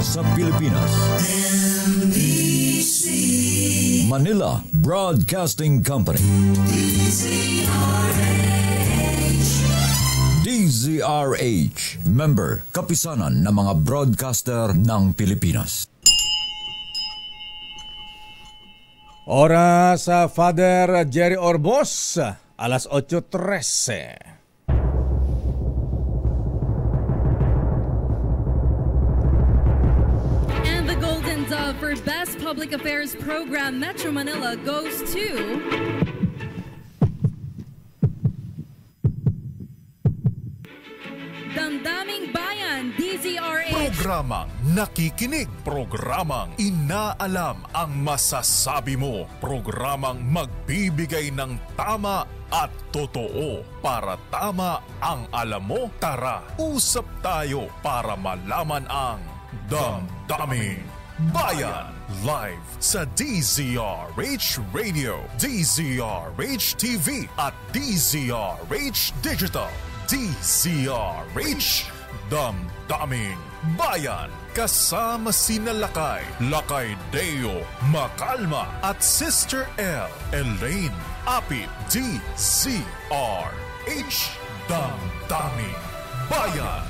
sa Pilipinas. NBC Manila Broadcasting Company. DZRH, member, kapisanan ng mga broadcaster ng Pilipinas. Oras sa Father Jerry Orbos, alas 8:13. And the Golden Dove for Best Public Affairs Program Metro Manila goes to Damdaming Bayan, DZRH. Programang nakikinig, programang inaalam ang masasabi mo, programang magbibigay ng tama at totoo. Para tama ang alam mo, tara, usap tayo para malaman ang Damdaming Bayan. Live sa DZRH Radio, DZRH TV at DZRH Digital. DZRH, Damdaming Bayan. Kasama sina Lakay Deo, Makalma at Sister L, Elaine Apit. DZRH, Damdaming Bayan.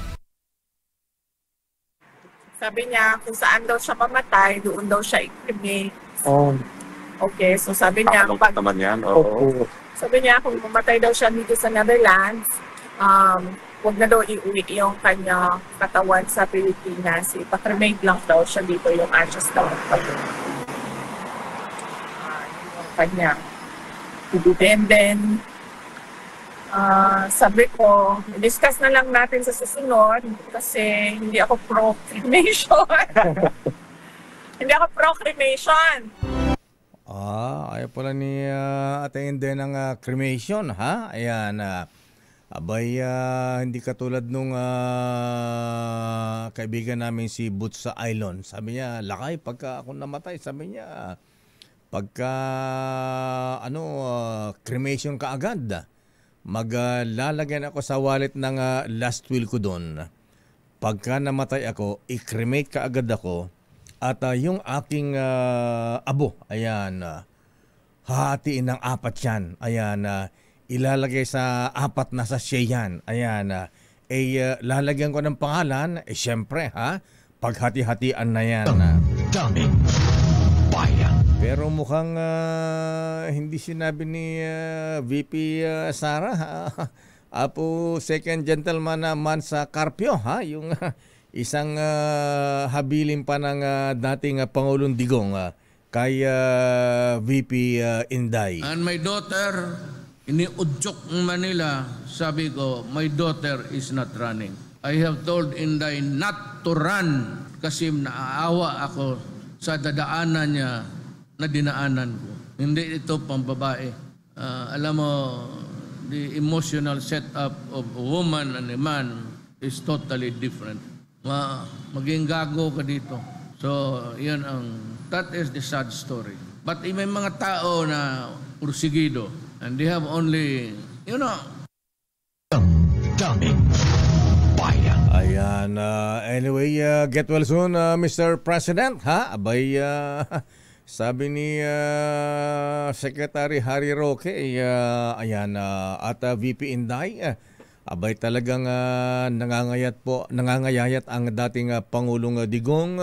Sabi niya, kung saan daw siya mamatay, doon daw siya i-cremate. Oh. Okay, so sabi niya, Pag naman yan. Oo. sabi niya, kung mamatay daw siya dito sa Netherlands, huwag na daw iuwi yung kanya katawan sa Pilipinas. Ipa-cremate lang daw siya dito, yung ashes daw. Yung kanya. And then, sabi ko, discuss na lang natin sa susunod kasi hindi ako pro-cremation. Hindi ako pro-cremation. Ayaw pala ni Ate ng cremation, ha? Ayan, abay, hindi katulad nung kaibigan namin si Boots sa Island. Sabi niya, Lakay, pagka ako namatay, sabi niya, pagka, cremation ka agad, maglalagyan ako sa wallet ng last will ko doon. Pagka namatay ako, i-cremate ka agad ako. At yung aking abo, ayan, hahatiin ng 4 yan. Ayan, ilalagay sa 4 na sachet yan. Ayan, lalagyan ko ng pangalan. Syempre, ha? Paghati-hatian na yan. Damdaming Bayan. Pero mukhang hindi sinabi ni VP Sara, Apo second gentleman naman sa Carpio, ha? Yung isang habilin pa ng dating Pangulong Digong kay VP Inday. And my daughter, iniudyok ng Manila, sabi ko, my daughter is not running. I have told Inday not to run kasi naaawa ako sa dadaanan niya na dinaanan ko. Hindi ito pambabae. Alam mo, the emotional setup of a woman and a man is totally different. Maging gago ka dito. So, that is the sad story. But may mga tao na ursigido and they have only, Damdaming Bayan. Ayan, anyway, get well soon, Mr. President, ha? Abay, sabi ni Secretary Harry Roque, ayan, at VP Inday, abay talagang nangangayayat ang dating Pangulong Digong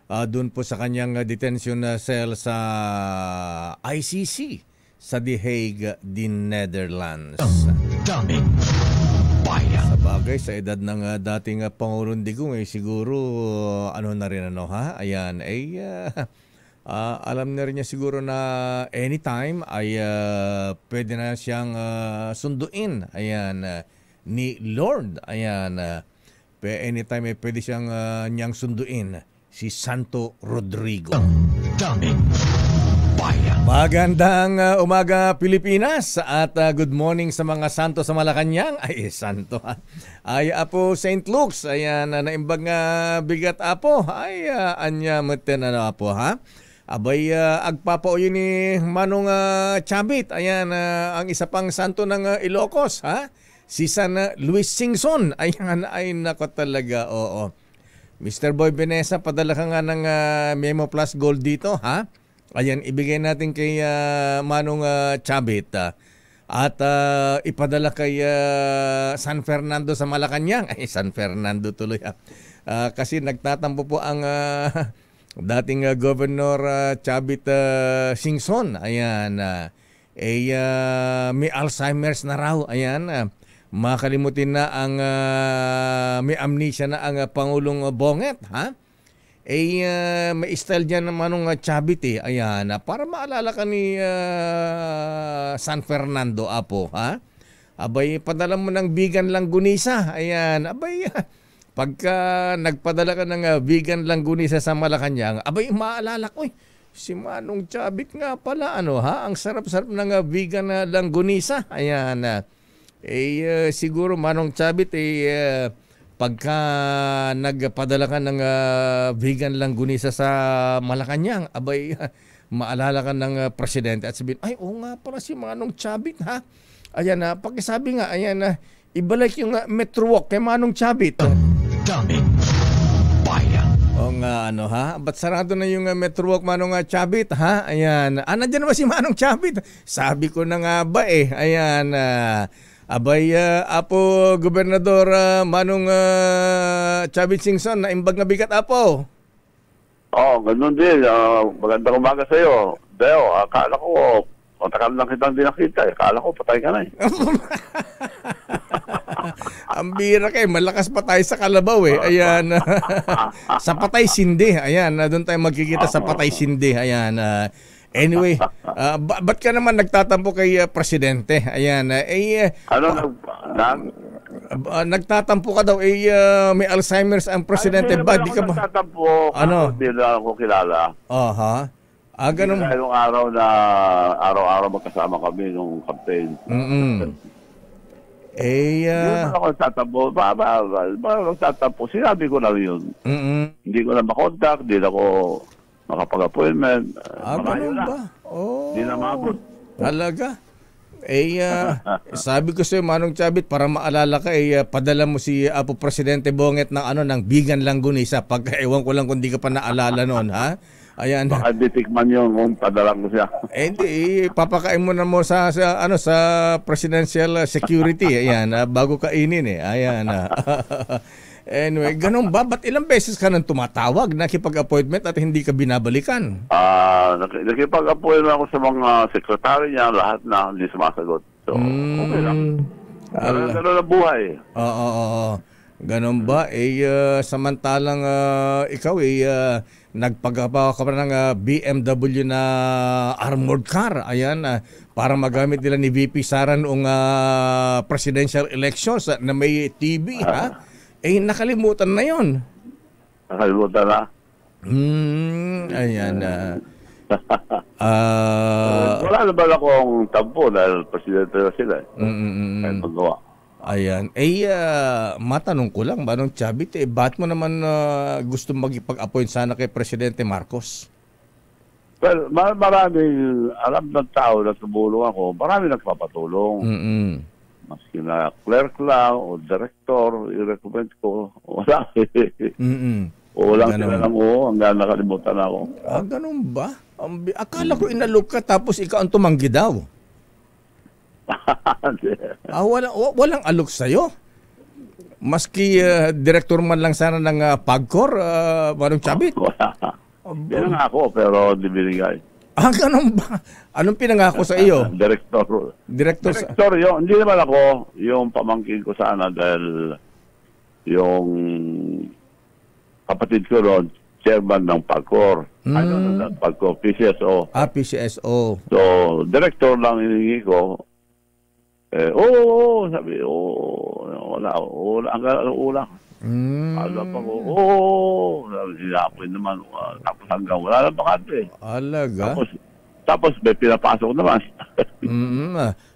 doon po sa kanyang detention cell sa ICC sa The Hague, the Netherlands. Damdaming Bayan. Sa bagay, sa edad ng dating Pangulong Digong, siguro, na rin, ha? Ayan, alam na rin niya siguro na anytime ay pwede na siyang sunduin. Ayan, ni Lord. Ayan, anytime pwede siyang niyang sunduin si Santo Rodrigo. Damdaming Bayan. Magandang umaga Pilipinas at good morning sa mga santo sa Malacanang. Ay, santo ha. Ay, Apo St. Luke's. Ayan, naimbag bigat Apo. Ay, anya meten Apo ha. Abay, agpapauyo ni Manong Chabit. Ayan, ang isa pang santo ng Ilocos ha. Si San Luis Singson. Ayan, ay nako talaga, oo. Mr. Boy Benesa, padala ka nga ng Memo Plus Gold dito, ha? Ayan, ibigay natin kay Manong Chavit. At ipadala kay San Fernando sa Malacanang. Ay, San Fernando tuloy. Kasi nagtatampo po ang dating Governor Chavit Singson. Ayan, may Alzheimer's na raw. Ayan, makalimutin na ang may amnesia na ang Pangulong Bonget, ha? May style dyan naman ng Chavit Ayan, para maalala ka ni San Fernando, Apo, ha? Abay, padala mo ng vegan langgunisa. Ayan, abay, pagka nagpadala ka ng vegan langgunisa sa Malacanang, abay, maalala ko, si Manong Chavit nga pala, ano, ha? Ang sarap-sarap ng vegan langgunisa. Ayan, siguro Manong Chavit, pagka nagpadala ka ng vegan langgunisa sa Malacanang, abay, maalala ka ng presidente at sabihin, ay, oo nga pala si Manong Chavit, ha? Ayan na, pakisabi nga, ayan na, ibalik yung Metro Walk kay Manong Chavit. Daming bayan. O nga, ano, ha? Ba't sarado na yung Metro Walk, Manong Chavit, ha? Ayan, nandiyan na ba si Manong Chavit? Sabi ko na nga ba, ayan, abay, Apo Gobernador Manong Chavit Singson, naimbag na bigat, Apo. Ganun din. Magandang umaga sa iyo. Deo, akala ko, matagal lang kitang di nakita. Akala ko, patay ka na Ang bira kayo, malakas pa tayo sa Kalabaw Ayan, sa Patay Sindi. Ayan, doon tayo magkikita sa Patay Sindi. Ayan, anyway, ba't ka naman nagtatampo kay Presidente? Ayan, nagtatampo ka daw, may Alzheimer's ang Presidente. Ba, di ka ba? Nagtatampo, hindi lang ako kilala. Ganun. Yung araw na araw-araw magkasama kami nung campaign. Yun ako nagtatampo. Nagtatampo. Sinabi ko lang yun. Hindi ko na makontak, hindi na ako makapag-appointment. Ganun ba? Hindi na maabot. Talaga? Sabi ko sa'yo, Manong Chavit, para maalala ka, padala mo si Apo Presidente Bonget ng vegan langgunisa. Pag ewan ko lang kung di ka pa naalala noon, ha? Ayan. Baka ditikman yun kung padalang ko siya. Hindi, papakain mo na mo sa presidential security. Ayan, bago kainin Ayan. Anyway, ganun ba? Ba't ilang beses ka nang tumatawag, nakipag-appointment at hindi ka binabalikan? Nakipag-appointment ako sa mga sekretary niya, lahat na hindi sumasagot. So, okay lang. Ganun ang buhay. Oo. Ganun ba? Samantalang ikaw nagpagawa ka pa ng BMW na armored car. Ayan, para magamit nila ni VP Sara noong presidential elections na may TV, ha? Nakalimutan na yon. Nakalimutan na? Ayan. Wala naman akong tampo dahil presidente na sila. Kahit magawa. Ayan. Matanong ko lang, Manong Chavit, ba't mo naman gusto magipag-appoint sana kay Presidente Marcos? Well, maraming alam ng tao na tumulong ako, marami nagpapatulong. Maski na clerk lang o director, i-recommend ko. Wala. Walang sila lang hanggang nakalimutan ako. Ganun ba? Akala ko inalok ka tapos ikaw ang tumanggi daw. Walang alok sa'yo? Maski director man lang sana ng PAGCOR, Manong Chavit? Wala. Pinangako pero di binigay. Ganun ba? Anong pinangako sa iyo? Director yun. Hindi naman ako yung pamangkin ko sana dahil yung kapatid ko ron, chairman ng PAGCOR. PAGCOR, PCSO. PCSO. So, director lang hiningi ko. Sabi, wala. Alam pa ko, sinapoy naman. Tapos hanggang wala lang bakante. Alaga? Tapos may pinapasok naman.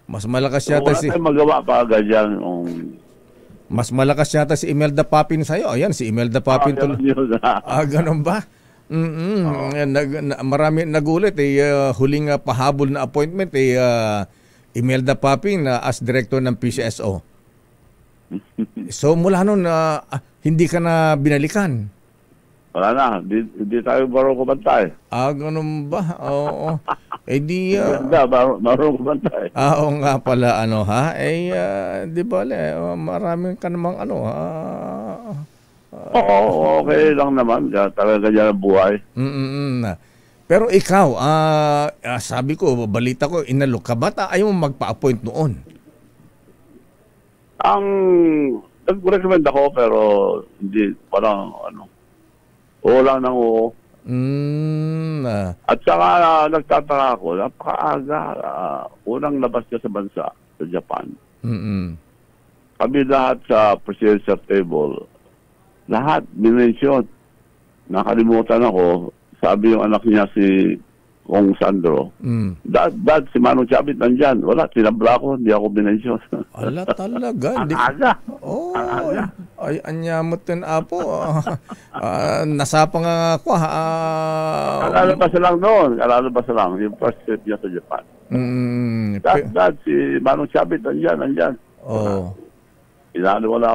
Mas malakas yata wala tayong magawa pa ganyan. Mas malakas yata si Imelda Papin sa'yo. Ayan, si Imelda Papin. Ganun ba? Marami nagulit. Huling pahabol na appointment Imelda Papin as director ng PCSO. So mula noon hindi ka na binalikan? Wala na, hindi tayo marunong kumanta eh. Ganun ba? Oo. Di... Ganda, marunong kumanta eh. Oo nga pala, di ba, maraming ka namang Oo, okay lang naman. Talaga dyan ang buhay. Pero ikaw, sabi ko, balita ko, inalok ka ba? Ayaw mo magpa-appoint noon? Nag-recommend ako, pero hindi, parang, oo lang ng oo. At saka nagtataka ako, napakaaga, unang labas niya sa bansa, sa Japan. Kami lahat sa presidential table, lahat, binensyon. Nakalimutan ako, sabi yung anak niya si Kong Sandro, Dad, si Manong Chavit nandyan. Wala, tinabla ko, hindi ako binensyon. Ala talaga. Ang aga. Ay, anyamot din apo. Nasapang ako. Kalalabas lang noon. Kalalabas lang. Yung first trip niya sa Japan. Dad, si Manong Chavit nandyan. Wala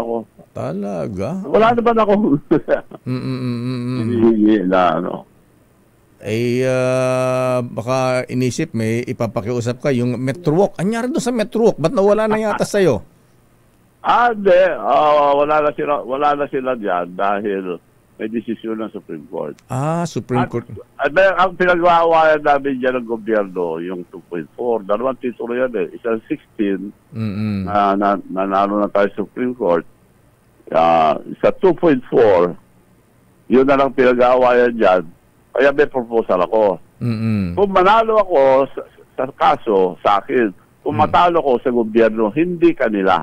ako. Talaga? Wala naman ako. Hinihingi na baka inisip may ipapakiusap ka yung Metrowalk. Anyari doon sa Metrowalk? Ba't nawala na yata sa'yo? Hindi. Wala na sila diyan dahil may desisyon ng Supreme Court. Supreme Court. Ang pinag-aawayan namin dyan ng gobyerno, yung 2.4, dalawang titulo yan eh. Isang 16, nanalo na tayo sa Supreme Court. Sa 2.4, yun na lang pinag-aawayan dyan. Kaya may proposal ako. Kung manalo ako sa kaso, sa akin, kung matalo ko sa gobyerno, hindi kanila.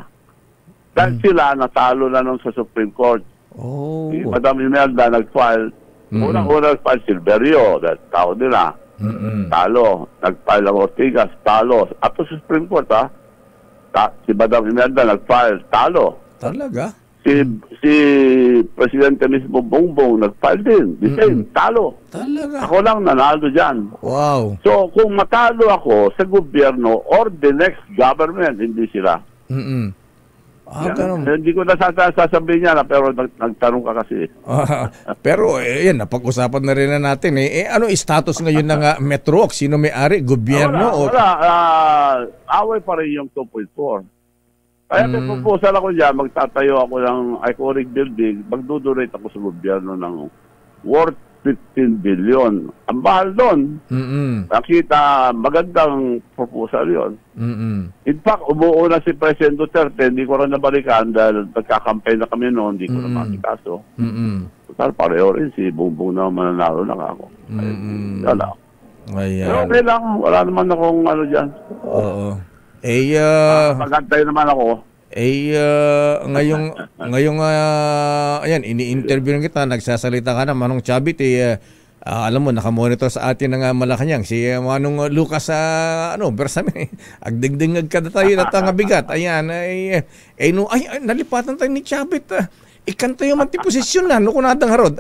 Dahil sila natalo na nung sa Supreme Court. Si Madam Imelda nag-file. Unang-unang nag-file Silverio, tao nila. Talo. Nag-file ang Ortigas, talo. At sa Supreme Court, si Madam Imelda nag-file, talo. Talaga? Si Presidente mismo Bongbong nag-file din. The same, talo. Talaga? Ako lang nanalo dyan. Wow. So, kung matalo ako sa gobyerno or the next government, hindi sila. Hindi ko na sasabihin niya na, pero nagtanong ka kasi. Pero, yan, napag-usapan na rin na natin. Ano status ngayon ng Metrowalk? Sino may-ari? Gobyerno? Wala. Away pa rin yung 2.4. Kaya may proposal ako dyan, magtatayo ako ng iconic building, magdudonate ako sa gobyerno ng worth 15 billion. Ang mahal doon. Nakita, magandang proposal yon. In fact, umuuna si President Duterte, hindi ko rin nabalikan dahil nagkakampay na kami noon, hindi ko na makikaso. Total, pareho rin si Bongbong na mananalo na ako. Wala. Pero okay lang, wala naman akong dyan. Oo. Magantay naman ako. Ngayong ayan, ini-interview kita, nagsasalita ka na, Manong Chavit, alam mo, nakamonitor sa atin ng Malacanang, si Manong Lucas, Bersame, agdingdingag ka na tayo, natang bigat, ayan, nalipatan tayo ni Chavit, ikanta yung manti-posisyon na, kung natang harod,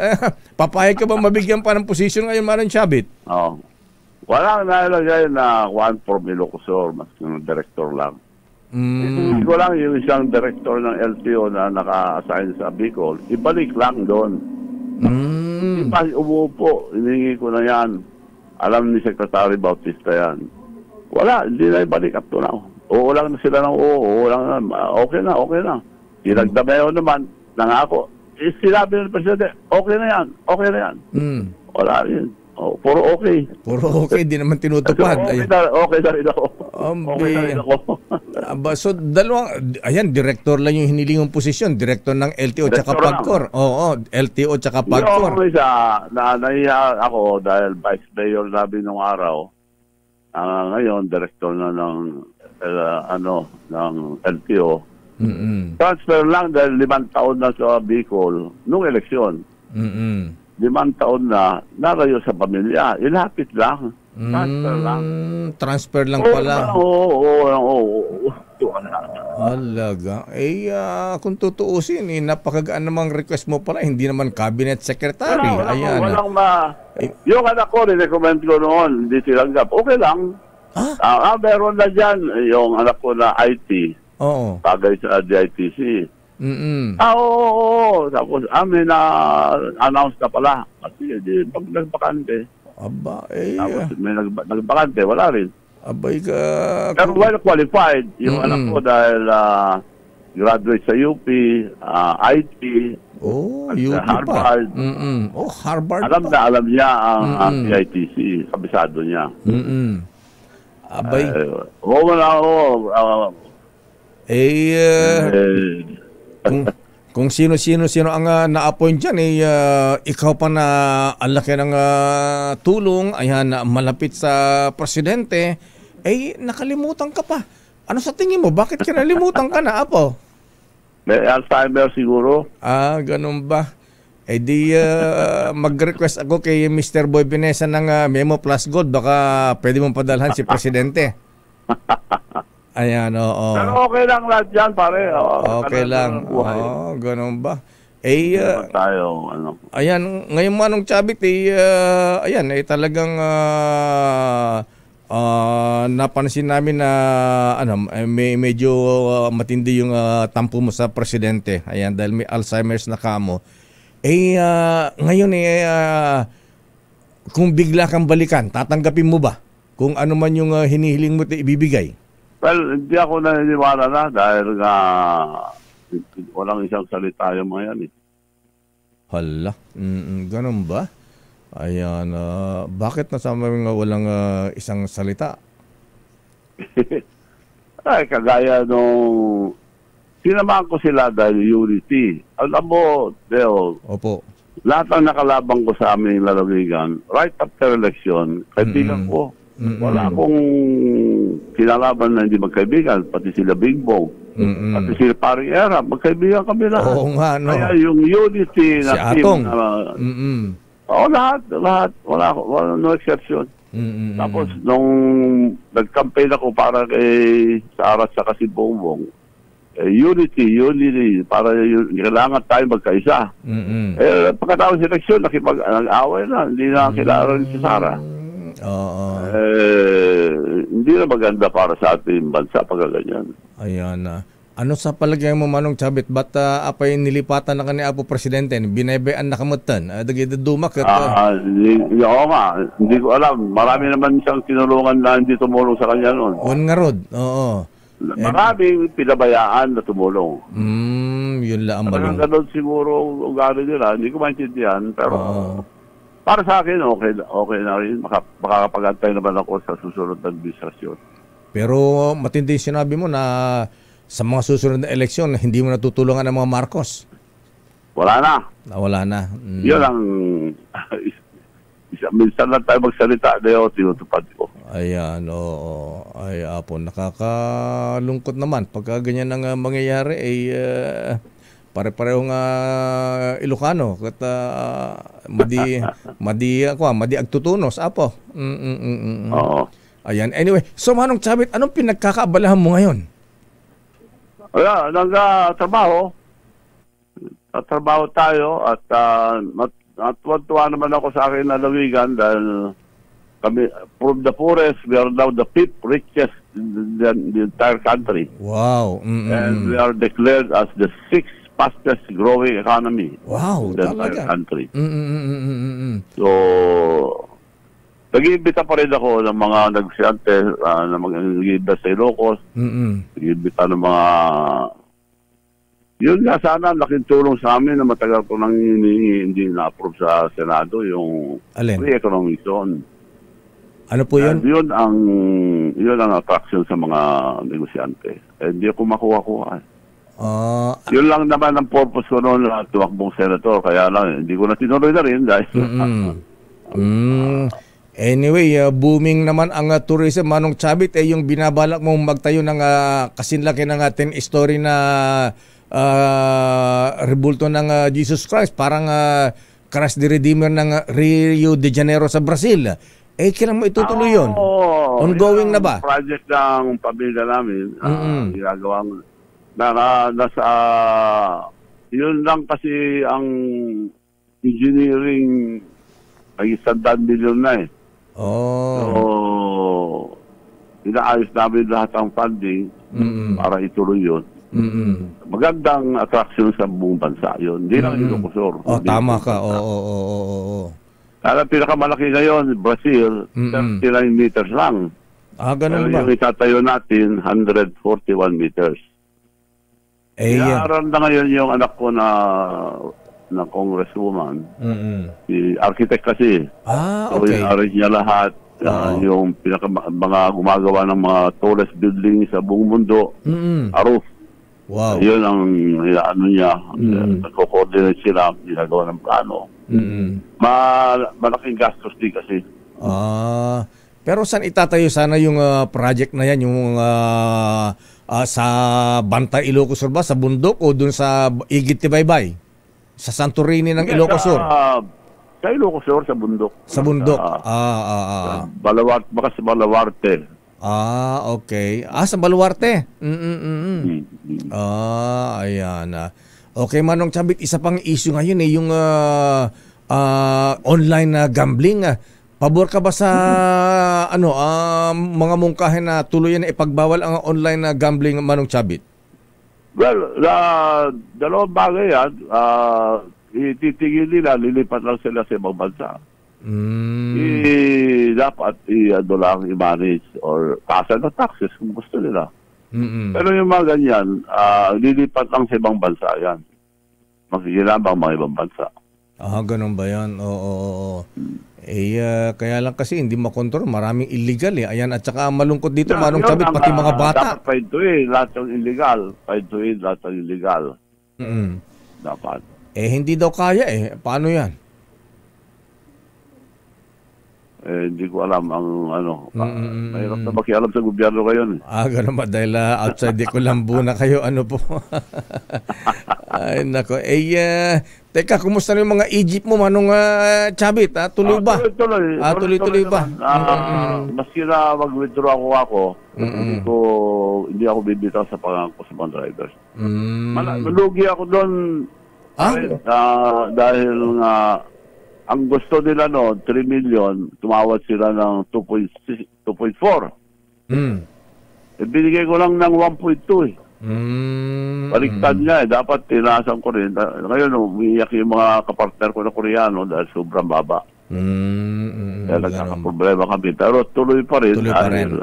papayag ka ba mabigyan pa ng posisyon ngayon, Manong Chavit? Walang nalagay na one for Ilocosur, mas yung director lang. Hindi ko lang yung isang director ng LTO na naka-assign sa Bicol, ibalik lang doon. Hindi pa umuupo, hiningi ko na yan. Alam ni Secretary Bautista yan. Wala, hindi na ibalik up to now. Oo lang na sila ng oo lang na, okay na. Sinagdamayo naman, nangako. Sinabi ng Presidente, okay na yan. Wala rin. Puro okay. Puro okay, di naman tinutupad. Okay na rin ako. So, ayan, director lang yung hinilingong posisyon. Director ng LTO tsaka PAGCOR. Oo, LTO tsaka PAGCOR. Yung isa, nahiya ako dahil vice mayor namin nung araw. Ngayon, director na ng LTO. Transfer lang dahil 5 taon na sa Bicol nung eleksyon. 5 taon na narayo sa pamilya. Ilapit lang. Transfer lang pala. Oo. Alaga. Kung tutuusin, napakagaan namang request mo pala. Hindi naman cabinet secretary. Ayan. Yung anak ko, recommend ko noon, hindi silanggap. Okay lang. Meron na dyan. Yung anak ko na IT. Oo. Bagay sa DITC. Oo. Tapos may na-announce na pala. Kasi pag nagbakante. Aba, Tapos may nagbakante, wala rin. abay ka. Pero well qualified. Yung anak ko dahil graduate sa UP, IT, UP Harvard. pa. Harvard Alam niya ang PITC, kabisado niya. Abay. Wala ako. Kung sino-sino ang na-appoint dyan, ikaw pa na ang laki ng tulong, ayan, malapit sa presidente, nakalimutan ka pa. Ano sa tingin mo? Bakit ka nalimutan ka na, Apo? May Alzheimer siguro. Ganun ba? Mag-request ako kay Mr. Boy Binesa ng Memo Plus Gold. Baka pwede mong padalhan si presidente. Ayan, oo. Pero okay lang lahat yan, pare. Okay lang. Ganun ba? Tayo, Ayan, ngayon Manong Chavit, ayan, talagang napansin namin na medyo matindi yung tampo mo sa presidente. Ayan, dahil may Alzheimer's na kamo. Ngayon kung bigla kang balikan, tatanggapin mo ba? Kung ano man yung hinihiling mo ibibigay? Well, hindi ako naniniwala na dahil walang isang salita yung mga yan. Hala, ganun ba? Ayan, bakit nasama nga walang isang salita? Kagaya nung sinamahan ko sila dahil unity. Alam mo, Deo, Opo. Lahat ng nakalabang ko sa aming lalawigan, right after election, kaibigan ko. Wala akong kinalaban na hindi magkaibigan, pati sila Bingbong, pati sila Pari Era, magkaibigan kami lahat. Oo nga, no. Kaya yung unity na si team, Atong. lahat, wala, no exception. Tapos nung nag-campaign ako para kay Sara sa kasi Bongbong, unity, para kailangan tayo magkaisa. Pagkatapos eleksyon, nag-away na, hindi na kilala rin si Sara. Hindi na maganda para sa ating bansa pagkaganyan. Ayan na. Ano sa palagay mo, Manong Chavit? Ba't apay nilipatan na kani Apo Presidente? Binebean na kamutan? Dumak at... Oo nga. Hindi ko alam. Marami naman siyang tinulungan na hindi tumulong sa kanya noon. Nga rod. Oo. Maraming pinabayaan na tumulong. Yun lang ang malong. Parang ganun siguro ugali nila. Hindi ko maintindihan. Pero... Para sa akin, okay na rin. Makakapag-antay naman ako sa susunod na administrasyon. Pero matindi sinabi mo na sa mga susunod na eleksyon, hindi mo natutulungan ng mga Marcos. Wala na. Wala na. Yun ang... minsan lang tayo magsalita, Deo, tinutupad ko. Ayan, oo. Ay, Apo, nakakalungkot naman. Pagka ganyan ang mangyayari, pare-parehong Ilocano at madi agtutunos, Apo. Oo. Ayan. Anyway, so Manong Chavit, anong pinagkakaabalahan mo ngayon? Wala, nagtrabaho. Trabaho tayo at natuwa naman ako sa akin na lawigan dahil kami, from the poorest, we are now the 5th richest in the entire country. Wow. And we are declared as the 6th fastest growing economy. Wow, in the entire country. So, nag-iimbita pa rin ako ng mga nagsiante na mag-iimbita sa Ilocos. Nag-iimbita ng mga... Yun nga, sana laking tulong sa amin na matagal ko nang hindi na-approve sa Senado yung free economic zone. Ano po yun? Yun ang attraction sa mga negosyante. Hindi ako makuha-kuha. Yun lang naman ang purpose ko noon na tumakbong senator. Kaya lang, hindi ko na tinuloy na rin dahil... Anyway, booming naman ang tourism, Manong Chavit. Yung binabalak mong magtayo ng kasinlaki ng 10-story na rebulto ng Jesus Christ. Parang Christ the Redeemer ng Rio de Janeiro sa Brazil. Kailan mo itutuloy yun? Ongoing na ba? Project ng pamilya namin. Ginagawang nasa yun lang kasi ang engineering ay 100 million na So, inaayos namin lahat ang funding para ituloy yun. Magandang attraction sa buong bansa yun. Hindi lang Ilocos. Oh, tama ka. Oo. Kaya pinakamalaki ngayon, Brazil, 39 meters lang. Ganun Pero ba? yung itatayo natin, 141 meters. Inaaral na ngayon yung anak ko na congresswoman. Si architect kasi. So, Okay. i-arrange niya lahat. Yung mga gumagawa ng mga tallest building sa buong mundo. Aruf. Wow. Yun ang ano niya. Nagko-coordinate sila. Ginagawa ng plano. Malaking gastos din kasi. Pero saan itatayo sana yung project na yan? Yung sa Bantay, Ilocos Sur ba? Sa bundok o dun sa Igit Tibaybay? Sa Santorini ng Ilocos Sur? Sa Ilocos Sur, sa bundok. Sa bundok? Balawarte, baka sa Balawarte. Okay. Sa Baluarte? Ayan. Okay, Manong Chabit, isa pang issue ngayon yung online gambling. Pabor ka ba sa mga mungkahin na tuluyan na ipagbawal ang online gambling, Manong Chabit? Well, dalawang bagay yan. Ititigil nila, lilipat lang sila sa ibang bansa. Dapat lang i-manage or tasan na taxes kung gusto nila. Pero yung mga ganyan, lilipat lang sa ibang bansa yan. Magkikinabang mga ibang bansa. Ganun ba yan? Oo. Kaya lang kasi hindi makontrol. Maraming illegal Ayan, at saka malungkot dito, Manong Chabit, pati mga bata. Dapat pahintuin lahat yung illegal. Pahintuin lahat yung illegal. Dapat. Hindi daw kaya Paano yan? Hindi ko alam ang mahirap na makialam sa gobyerno ngayon. Ganun ba? Dahil outside di ko lambu na kayo. Ano po? Ay, nako. Teka, kumusta na yung mga Egypt mo, Manong Chabit? Tuloy ba? Tuloy ba? Maski na mag-withdraw ako, hindi ako bibitaw sa pangangko sa mga drivers. Malugi ako doon dahil nga ang gusto nila 3 million, tumawad sila ng 2.4. Binigay ko lang ng 1.2 Baliktad nga dapat tinasan ko rin. Ngayon, umiiyak yung mga kapartner ko na Koreano dahil sobrang baba. Kaya nagkakaproblema kami. Pero tuloy pa rin. Dahil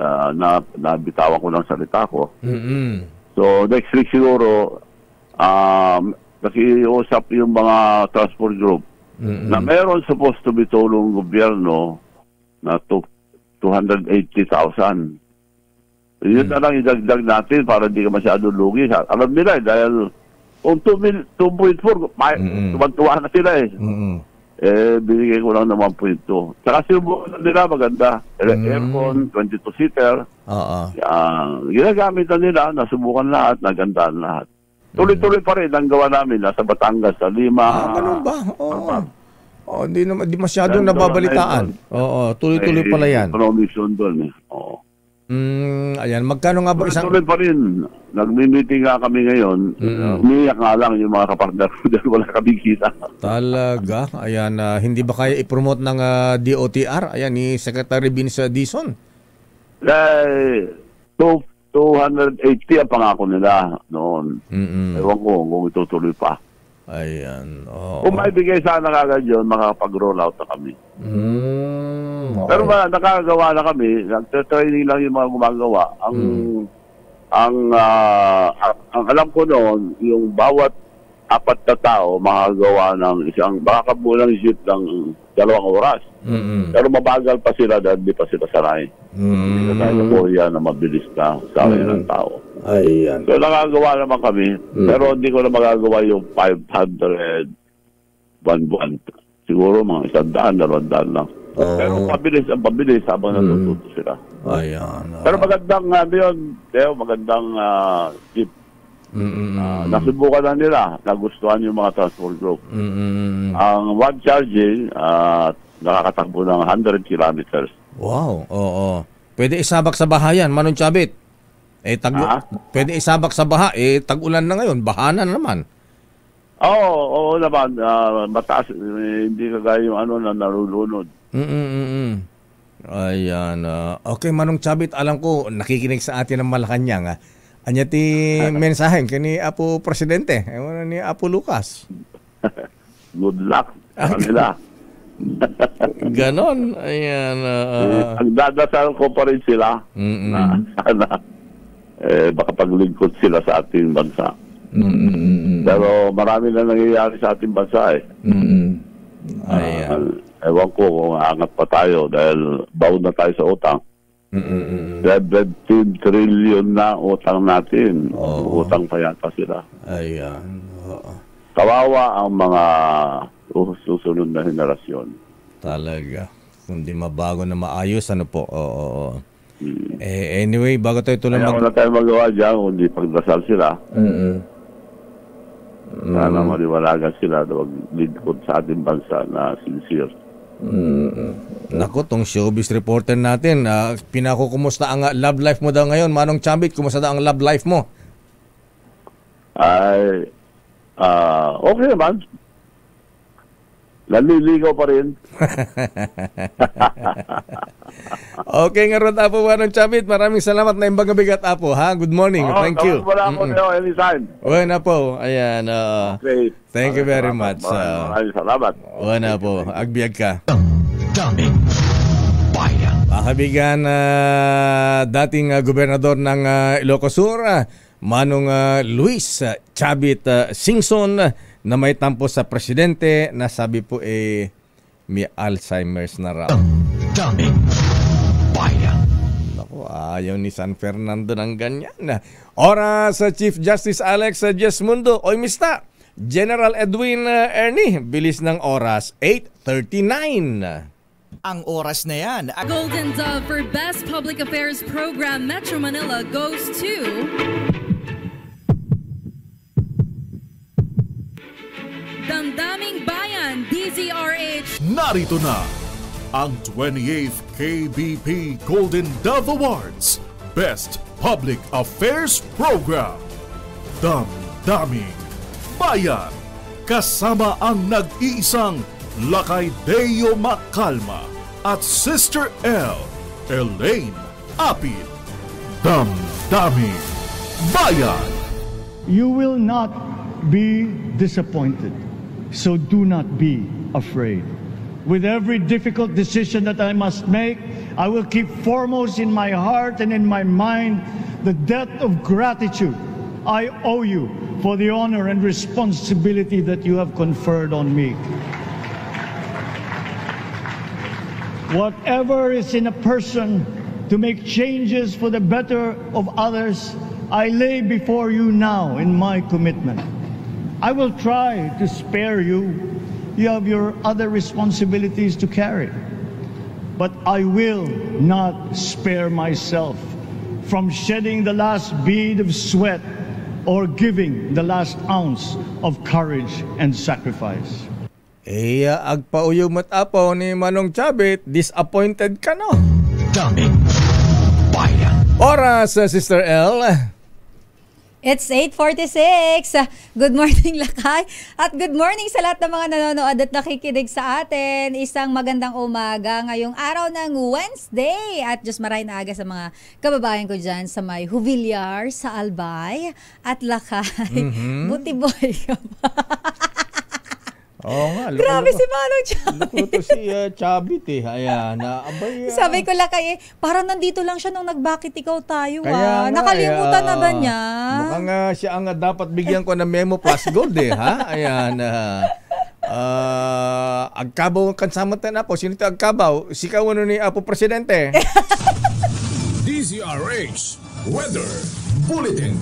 nabitawan ko ng salita ko. So, next week siguro, nakiusap yung mga transport group na meron supposed to be tulong gobyerno na 280,000. Yun na lang idagdag natin para hindi ka masyado lugi. Alam nila dahil kung 2.4, tuwan-tuwa na sila binigay ko lang ng 1.2. Saka sinubukan nila maganda. Aircon, 22-seater. Ginagamit na nila, nasubukan lahat, nagandaan lahat. Tuloy-tuloy pa rin ang gawa namin nasa Batangas, sa Lima. Ganun ba? Hindi masyadong nababalitaan. Tuloy-tuloy pala yan. Economic zone doon Ayan, magkano nga ba isang... Tuloy pa rin. Nagmi-meeting nga kami ngayon. Umiyak nga lang yung mga kapartner ko dahil wala kami kita. Talaga? Ayan, hindi ba kaya i-promote ng DOTR? Ayan, ni Secretary Vince Dizon. 280 ang pangako nila noon. Ewan ko kung itutuloy pa. Ayan. Kung maibigay sana kagad yun, makakapag-roll out na kami. Pero nakagawa na kami. Nag-training lang yung mga gumagawa. Ang alam ko noon, yung bawat 4 na tao makagawa ng baka kabulang jeep ng 2 oras. Pero mabagal pa sila dahil di pa sila sanay. Hindi na tayo po yan na mabilis na sa ng tao. Ayan. So nakagawa naman kami, pero hindi ko na magagawa yung 500 buwan. Siguro mga 100, 200 lang. Pero pabilis habang natututo sila. Ayan. Pero magandang magandang jeep. Nasubukan na nila, nagustuhan yung mga transport group. Ang one charging, nakakatakbo ng 100 kilometers. Wow, oo. Pwede isabak sa bahayan, Manong Chabit. Pwede isabak sa baha, tag-ulan na ngayon, baha na naman. Oo naman, mataas, hindi kagaya yung na narulunod. Ayan. Okay, Manong Chabit, alam ko, nakikinig sa atin ng Malacanang. Anya ti mensahe kini Apo Presidente, ewan ni Apo Lucas. Good luck sa kanila. Ganon. Ayan. Ang dadasal ko pa rin sila na sana baka paglingkod sila sa ating bansa. Pero marami na nangyayari sa ating bansa Ayan. Ewan ko kung aangat pa tayo dahil baon na tayo sa utang. 17 trillion na utang natin. Utang pa yata sila. Ayan. Kawawa ang mga susunod na henerasyon. Talaga. Kung di mabago na maayos, ano po. Oo. Anyway, bago tayo tuloy Kaya wala tayo magawa dyan, kundi pagdasal sila. Sana maliwalagan sila na maglingkod sa ating bansa na sincere. Naku, tong showbiz reporter natin, pinakukumusta ang love life mo daw ngayon? Manong Chambit, kumusta daw ang love life mo? Ay, okay naman. Naliligaw pa rin. Okay nga ron, Apo Manong Chambit. Maraming salamat na imbang bigat, Apo. Ha? Good morning. Thank you. Wala ako sa'yo anytime. Bueno po. Ayan. Okay. Thank you very much. Maraming salamat. Bueno po. Agbiag ka. Damdamin Bayan. Mga kaibigan, dating gobernador ng Ilocos Sur, Manong Luis Chavit Singson, na may tampo sa presidente na sabi po may Alzheimer's na raw. Damdamin Bayan. Naku, ayaw ni San Fernando ng ganyan. Oras sa Chief Justice Alex Jesmundo. Oy, mista! General Edwin Ernie, bilis ng oras, 8:39. Ang oras na yan. Golden Dove for Best Public Affairs Program Metro Manila goes to Damdaming Bayan, DZRH. Narito na ang 28th KBP Golden Dove Awards Best Public Affairs Program. Damdaming Bayan, kasama ang nag-iisang Lakay Deo Macalma at Sister L, Elaine Apid. Damdaming Bayan. You will not be disappointed, so do not be afraid. With every difficult decision that I must make, I will keep foremost in my heart and in my mind the debt of gratitude I owe you for the honor and responsibility that you have conferred on me. Whatever is in a person to make changes for the better of others, I lay before you now in my commitment. I will try to spare you. You have your other responsibilities to carry. But I will not spare myself from shedding the last bead of sweat or giving the last ounce of courage and sacrifice. Agpauyog matapaw ni Manong Chavit, disappointed ka no? Daming Bayan. Oras, Sister L. It's 8:46. Good morning, Lakay. At good morning sa lahat ng mga nanonood at nakikinig sa atin. Isang magandang umaga ngayong araw ng Wednesday. At Diyos maray na aga sa mga kababayan ko dyan sa may Huvillar, sa Albay, at Lakay. Buti boy ka pa. Oo nga. Grabe si Manong Chavit. Luto si Chavit Ayan. Abay, Sabi ko Lakay, parang nandito lang siya nung nagbakit ikaw tayo. Kaya nga, nakalimutan na ba niya? Mukhang siya ang dapat bigyan ko ng Memo Plus Gold ha? Ayan. Agkabaw ang kansamatan na po. Sino ito agkabaw? Sikaw ano ni Apo Presidente? DZRH Weather Bulletin.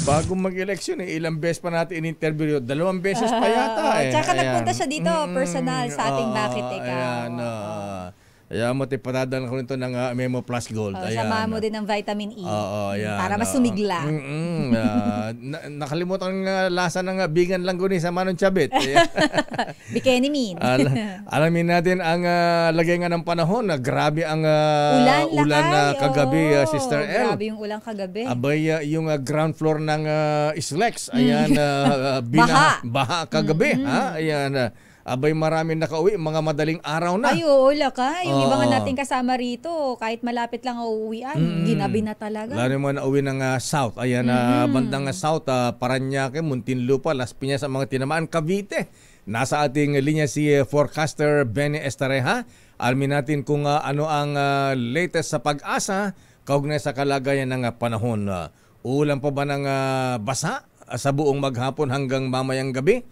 Bago mag-eleksyon, ilang beses pa natin in-interview. 2 beses pa yata. Tsaka nagpunta siya dito, personal, sa ating bakit ikaw. Ayan. Ayan mo, tipadadan ko nito ng Memo Plus Gold. Sama mo din ng vitamin E. Ayan. Para mas sumigla. Nakalimutan ng lasa ng bigan langguni sa Manong Chavit. Bikini mean. Alamin natin ang lagay nga ng panahon. Grabe ang ulan kagabi, Sister L. Grabe yung ulan kagabi. Abay, yung ground floor ng Islex. Ayan, baha kagabi. Ayan, abay maraming nakauwi, mga madaling araw na. Ay, oo, Lakay. Yung iba nga nating kasama rito, kahit malapit lang ang uuwian, ginabi na talaga. Lalo mo na uwi ng South. Ayan, bandang South, Paranaque, Muntinlupa, Las Piñas, ang mga tinamaan, Cavite. Nasa ating linya si forecaster Benny Estareha. Alamin natin kung ano ang latest sa pag-asa kaugnay sa kalagayan ng panahon. Ulan pa ba ng basa sa buong maghapon hanggang mamayang gabi?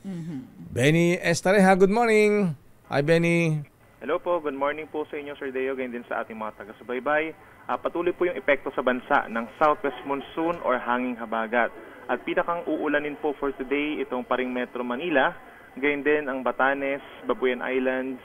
Benny Estareha, good morning. Hi, Benny. Hello po, good morning po sa inyo, Sir Deo, ganyan din sa ating mga taga-subaybay. Patuloy po yung epekto sa bansa ng southwest monsoon or hanging habagat. At pinakang uulanin po for today, itong paring Metro Manila, gayon din ang Batanes, Babuyan Islands,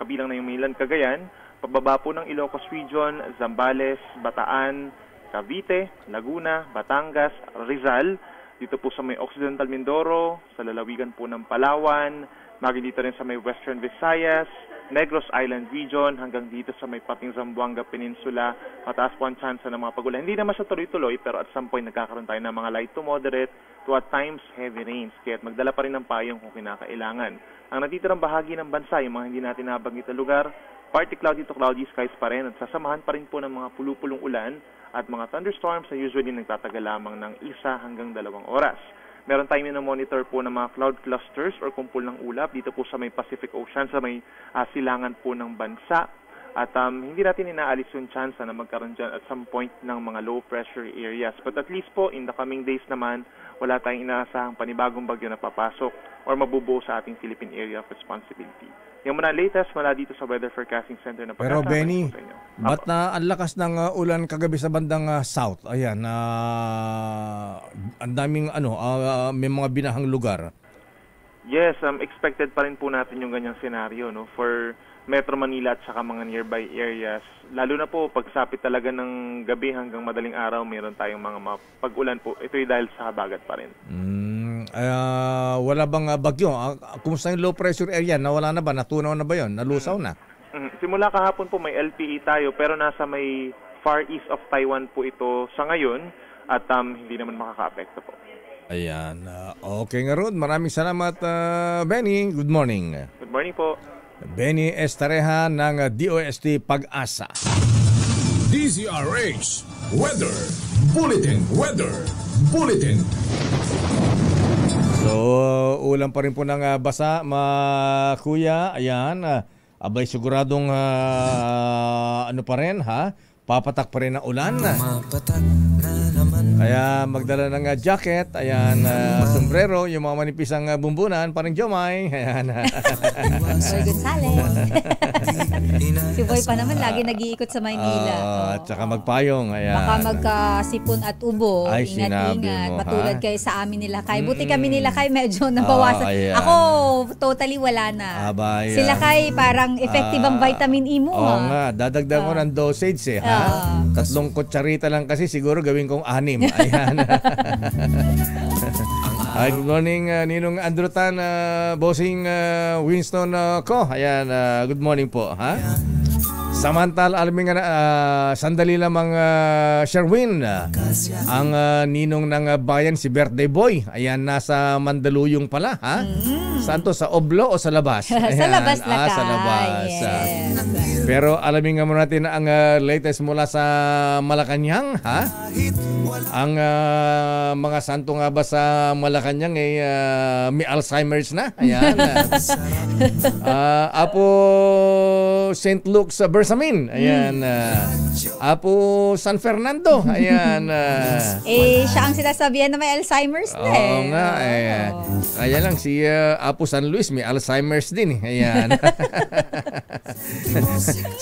kabilang na yung Milan, Cagayan, pababa po ng Ilocos Region, Zambales, Bataan, Cavite, Laguna, Batangas, Rizal, dito po sa may Occidental Mindoro, sa lalawigan po ng Palawan, maging dito rin sa may Western Visayas, Negros Island Region, hanggang dito sa may pating Zamboanga Peninsula, mataas po ang chance ng mga pagulan. Hindi naman siya tuloy-tuloy, pero at some point nagkakaroon tayo ng mga light to moderate to at times heavy rains, kaya magdala pa rin ng payong kung kinakailangan. Ang natitirang bahagi ng bansa, yung mga hindi natin nabanggit na lugar, partly cloudy to cloudy skies pa rin at sasamahan pa rin po ng mga pulupulong ulan at mga thunderstorms na usually nagtatagal lamang ng 1 hanggang 2 oras. Meron tayong monitor po ng mga cloud clusters or kumpul ng ulap dito po sa may Pacific Ocean, sa may silangan po ng bansa. At hindi natin inaalis yung chance na magkaroon dyan at some point ng mga low pressure areas. But at least po in the coming days naman, wala tayong inaasahang panibagong bagyo na papasok or mabubuo sa ating Philippine Area of Responsibility. Yung muna latest mula dito sa Weather Forecasting Center na Pero Benny, ba't na ang lakas ng ulan kagabi sa bandang South? Ayan, ang daming may mga binahang lugar. Yes, expected pa rin po natin yung ganyang senaryo, no, for Metro Manila at saka mga nearby areas. Lalo na po pagsapit talaga ng gabi hanggang madaling araw, meron tayong mga pag-ulan po. Ito'y dahil sa habagat pa rin. Wala bang bagyo? Kumusta yung low pressure area? Nawala na ba? Natunaw na ba yun? Nalusaw na? Simula kahapon po may LPE tayo, pero nasa may far east of Taiwan po ito sa ngayon at hindi naman makaka-apekto po. Ayan. Okay nga Rod. Maraming salamat, Benny. Good morning. Good morning po. Benny Estareha ng DOST Pag-asa. DZRH Weather Bulletin. So, ulan pa rin po ng basa, kuya. Ayan. Abay, siguradong ano pa rin, ha? Papatak pa rin ang ulan. Kaya magdala ng jacket, ayan, sombrero, yung mga manipisang bumbunan, parang Jomay. Ayan. Boy Gonzales. Si Boy pa naman lagi nag-iikot sa Maynila. At saka magpayong. Ayan. Baka magkasipon at ubo. Ay, ingat-ingat. mo, Matulad kayo sa amin nila kay. Buti kami nila kay medyo nabawasan. Ako, totally wala na. Sila kay parang effective ang vitamin E mo. Oo nga, dadagdag mo ng dosage eh. 3 kutsarita lang kasi siguro gawin kong 6. Ayan. Hi, good morning, Ninong Andrutan, Bossing Winston ko. Ayan, good morning po. Ha? Samantala, alam nga sandali lamang Sherwin, ang ninong ng bayan, si Birthday Boy. Ayan, nasa Mandaluyong pala. Ha? Saan to? Sa Oblo o sa labas? Ayan. Sa labas na sa labas. Yes. Pero alamin nga muna natin ang latest mula sa Malacanang. Ha? Ang mga santo nga ba sa Malacanang may Alzheimer's na. Ayan. Apo St. Luke's Bersamin. Ayan. Apo San Fernando. Ayan. Siya ang sinasabihan na may Alzheimer's na eh. Oo nga. Kaya lang si Apo San Luis may Alzheimer's din. Ayan.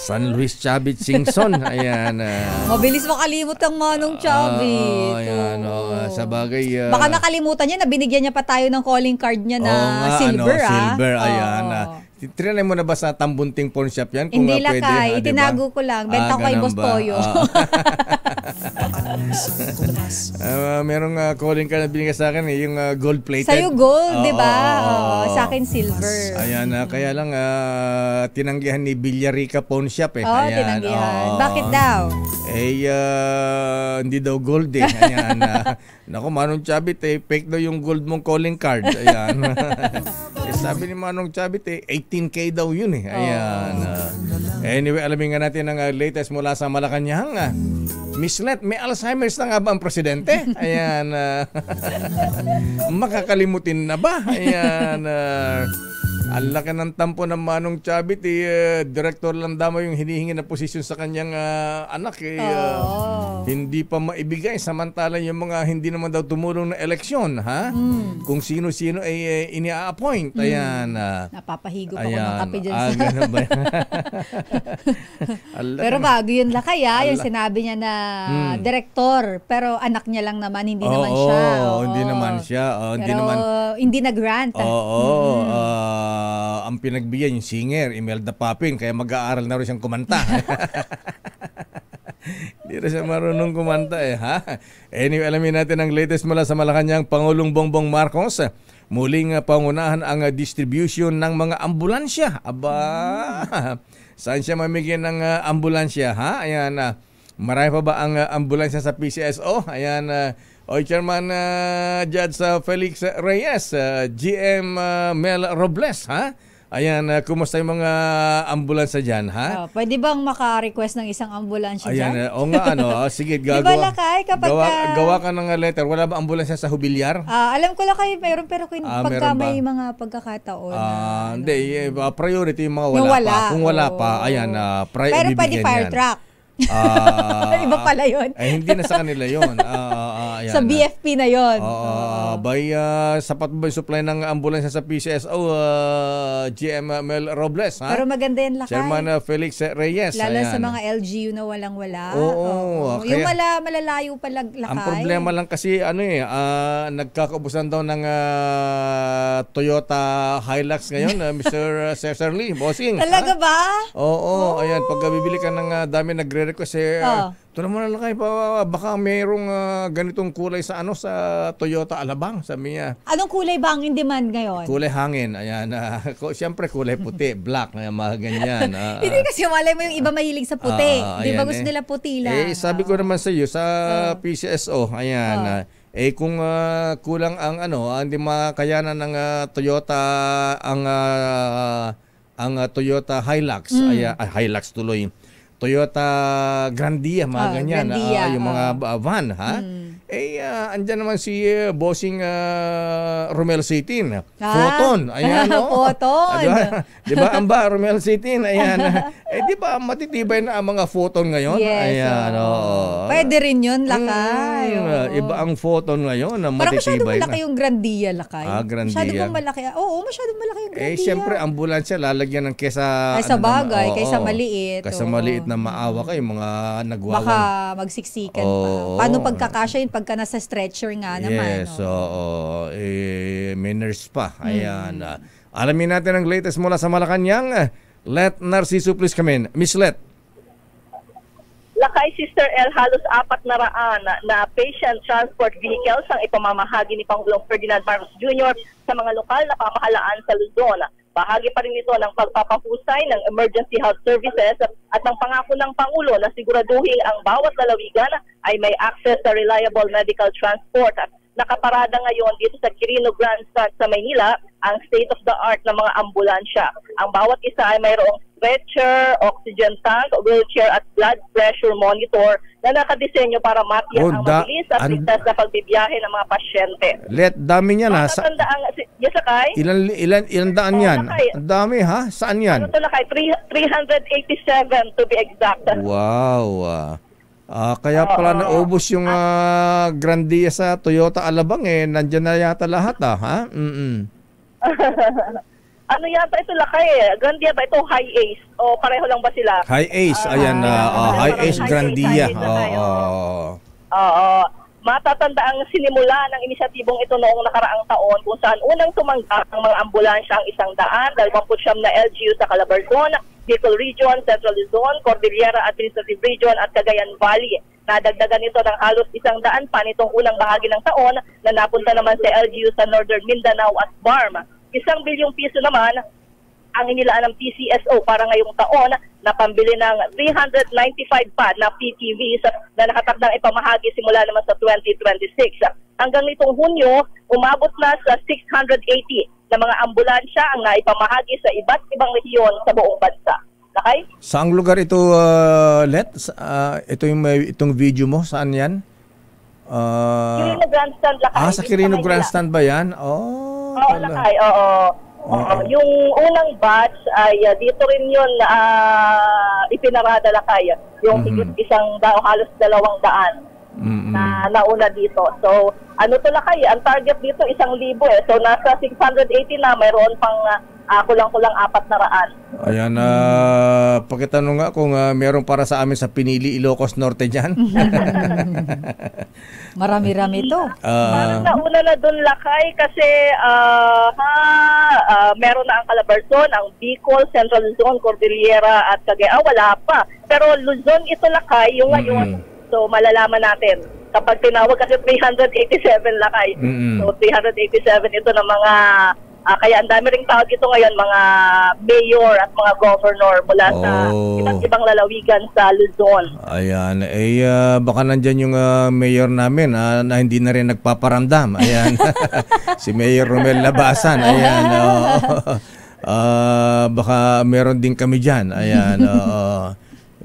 San Luis Chavit Singson. Ayan. Mabilis makalimot ang Manong Chavit. Ayan. Sa bagay. Baka nakalimutan niya na binigyan niya pa tayo ng calling card niya na silver. Silver. Ayan. Trinay mo na ba sa Tambunting Pawn Shop yan? Kung hindi pwede, lakay. Itinago ko lang. Benta ko kay Boss Toyo. Merong calling card na binigay sa akin yung gold-plated. Sa'yo gold, di ba? Sa akin silver. Ayan, kaya lang tinanggihan ni Villarica Pawn Shop eh. Ayan, tinanggihan. Bakit daw? Hindi daw gold eh. Ayan. Naku, Manong Chabit fake daw yung gold mong calling card. Ayan. Sabi ni Manong Chabit 18K daw yun eh. Ayan. Anyway, alamin nga natin ang latest mula sa Malacanang. Miss Let, may Alzheimer's na nga ba ang presidente? Ayan. Makakalimutin na ba? Ayan. Ang laki ng tampo ng Manong Chabit, director lang damo yung hinihingi na posisyon sa kanyang anak. Hindi pa maibigay, samantala yung mga hindi naman daw tumulong na eleksyon, ha? Kung sino-sino ay ini-appoint. Ayan. Napapahigo pa ko ng kape dyan sa... Ganun ba? Pero bago yun lakay, yung sinabi niya na director, pero anak niya lang naman, hindi naman siya. Hindi naman siya. Pero hindi na-grant. Ang pinagbigyan yung singer, Imelda Papin, kaya mag-aaral na rin siyang kumanta. Hindi rin siya marunong kumanta ha? Anyway, alamin natin ang latest mula sa Malacanang. Pangulong Bongbong Marcos, muling pangunahan ang distribution ng mga ambulansya. Aba, saan siya mamigyan ng ambulansya, ha? Ayan, marami pa ba ang ambulansya sa PCSO? Ayan, Chairman Judge Felix Reyes, GM Mel Robles, ha? Ayan, kumusta yung mga ambulansya dyan, ha? Pwede bang maka-request ng isang ambulansya dyan? Ayan, nga, sige, gagawa. Diba lakay, kapag... Gawa ka ng letter. Wala ba ambulansya sa Hubilyar? Alam ko lakay, mayroon, pero pagka may mga pagkakataon. Hindi, priority yung mga wala pa. Kung wala pa, ayan, pero pwede fire truck. Iba pala yun. Hindi na sa kanila yun. Sa BFP na yun. Sapat ba yung supply ng ambulansya sa PCSO, GM Mel Robles? Ha? Pero maganda yan lakay. Chairman Felix Reyes. Lalo sa mga LGU na walang-wala. Yung malalayo pa lakay. Ang problema lang kasi, nagkakaubusan daw ng Toyota Hilux ngayon, Mr. Cesar Lee, bossing. Talaga ba? Oo, ayan. Pag bibili ka ng dami nagre-request ito naman na lang baka mayroong ganitong kulay sa Toyota Alabang, sabi niya. Anong kulay ba ang in demand ngayon? Kulay hangin, ayan. Siyempre kulay puti, black, mga ganyan. Hindi kasi malay mo yung iba mahilig sa puti. Di ba gusto nila puti lang? Sabi ko naman sa iyo, sa PCSO, ayan, kung kulang ang hindi makayanan ng Toyota ang Toyota Hilux, Hilux tuloy. Toyota Grandia, mga ganyan. Yung mga van, ha? Andyan naman si bossing Romel Sitin. Photon. Ayan, Photon. Diba, amba, Romel Sitin. Ayan. Diba, matitibay na ang mga photon ngayon? Yes. Ayan, pwede rin yun, lakay. Iba ang photon ngayon na parang matitibay masyadong malaki yung Grandia, lakay. Grandia. Masyadong malaki. Masyadong malaki yung Grandia. Siyempre, ambulansya, lalagyan ng kesa... Kaysa bagay, kaysa maliit. Kaysa maliit na maawa kayo, mga nagwawang. Baka magsiksikan pa. Paano pagkakasya yun pagka nasa stretcher nga naman? Yes, may nurse pa. Ayan. Alamin natin ang latest mula sa Malacanang. Let Narciso please come in. Miss Let. Lakay, Sister El, halos 400 na patient transport vehicles ang ipamamahagi ni Pangulong Ferdinand Marcos Jr. sa mga lokal na pamahalaan sa Luzon. Bahagi pa rin ito ng pagpapahusay ng emergency health services at ng pangako ng Pangulo na siguraduhin ang bawat lalawigan ay may access sa reliable medical transport. Nakaparada ngayon dito sa Quirino Grandstand sa Maynila ang state-of-the-art na mga ambulansya. Ang bawat isa ay mayroong stretcher, oxygen tank, wheelchair at blood pressure monitor na nakadisenyo para matiyak ang mabilis at ligtas na pagbibiyahe ng mga pasyente. Dami niyan ha. Yes, Lakay? Ilan daan yan? Ang dami ha? Saan yan? Ito Lakay, 387 to be exact. Wow. Kaya pala naubos yung Grandia sa Toyota Alabang nandiyan na yata lahat ha? Ano yata ito Lakay Grandia ba ito High Ace? O pareho lang ba sila? High Ace, ayan High Ace Grandia. Matatanda ang sinimula ng inisyatibong ito noong nakaraang taon kung saan unang tumanggap ng mga ambulansya ang 129 na LGU sa Calabarzon Bicol Region, Central Luzon, Cordillera Administrative Region at Cagayan Valley. Nadagdagan ito ng halos 100 pa nitong unang bahagi ng taon na napunta naman sa LGU sa Northern Mindanao at BARM. 1 bilyong piso naman ang inilaan ng PCSO para ngayong taon na pambili ng 395 pa na PTVs na nakatakdang ipamahagi simula naman sa 2026. Hanggang nitong Hunyo, umabot na sa 680 na mga ambulansya ang naipamahagi sa iba't ibang rehiyon sa buong bansa. Okay? Saang lugar ito, Let? Itong video mo, saan yan? Quirino Grandstand, Lakay. Sa Quirino Grandstand ba yan? Oo, Lakay, oo. Yung unang batch ay dito rin yun ipinarada, Lakay. Yung higit halos 200 na nauna dito. So, ano to, Lakay? Ang target dito 1,000 So, nasa 680 na, mayroon pang kulang-kulang 400. Ayan, pakitanong nga kung meron para sa amin sa Pinili, Ilocos Norte dyan. Marami-rami ito. Parang nauna na dun, Lakay, kasi meron na ang Calabarzon, ang Bicol, Central Luzon, Cordillera at Cagayan. Wala pa. Pero Luzon ito, Lakay, yung ngayon. So, malalaman natin. Kapag tinawag kasi 387, Lakay. So, 387 ito ng mga kaya ang dami ring tawag ito ngayon, mga mayor at mga governor mula sa iba't ibang lalawigan sa Luzon. Ayan. Baka nandyan yung mayor namin na hindi na rin nagpaparamdam. Ayan. Si Mayor Romel Labasan. Ayan. Baka meron din kami dyan. Ayan.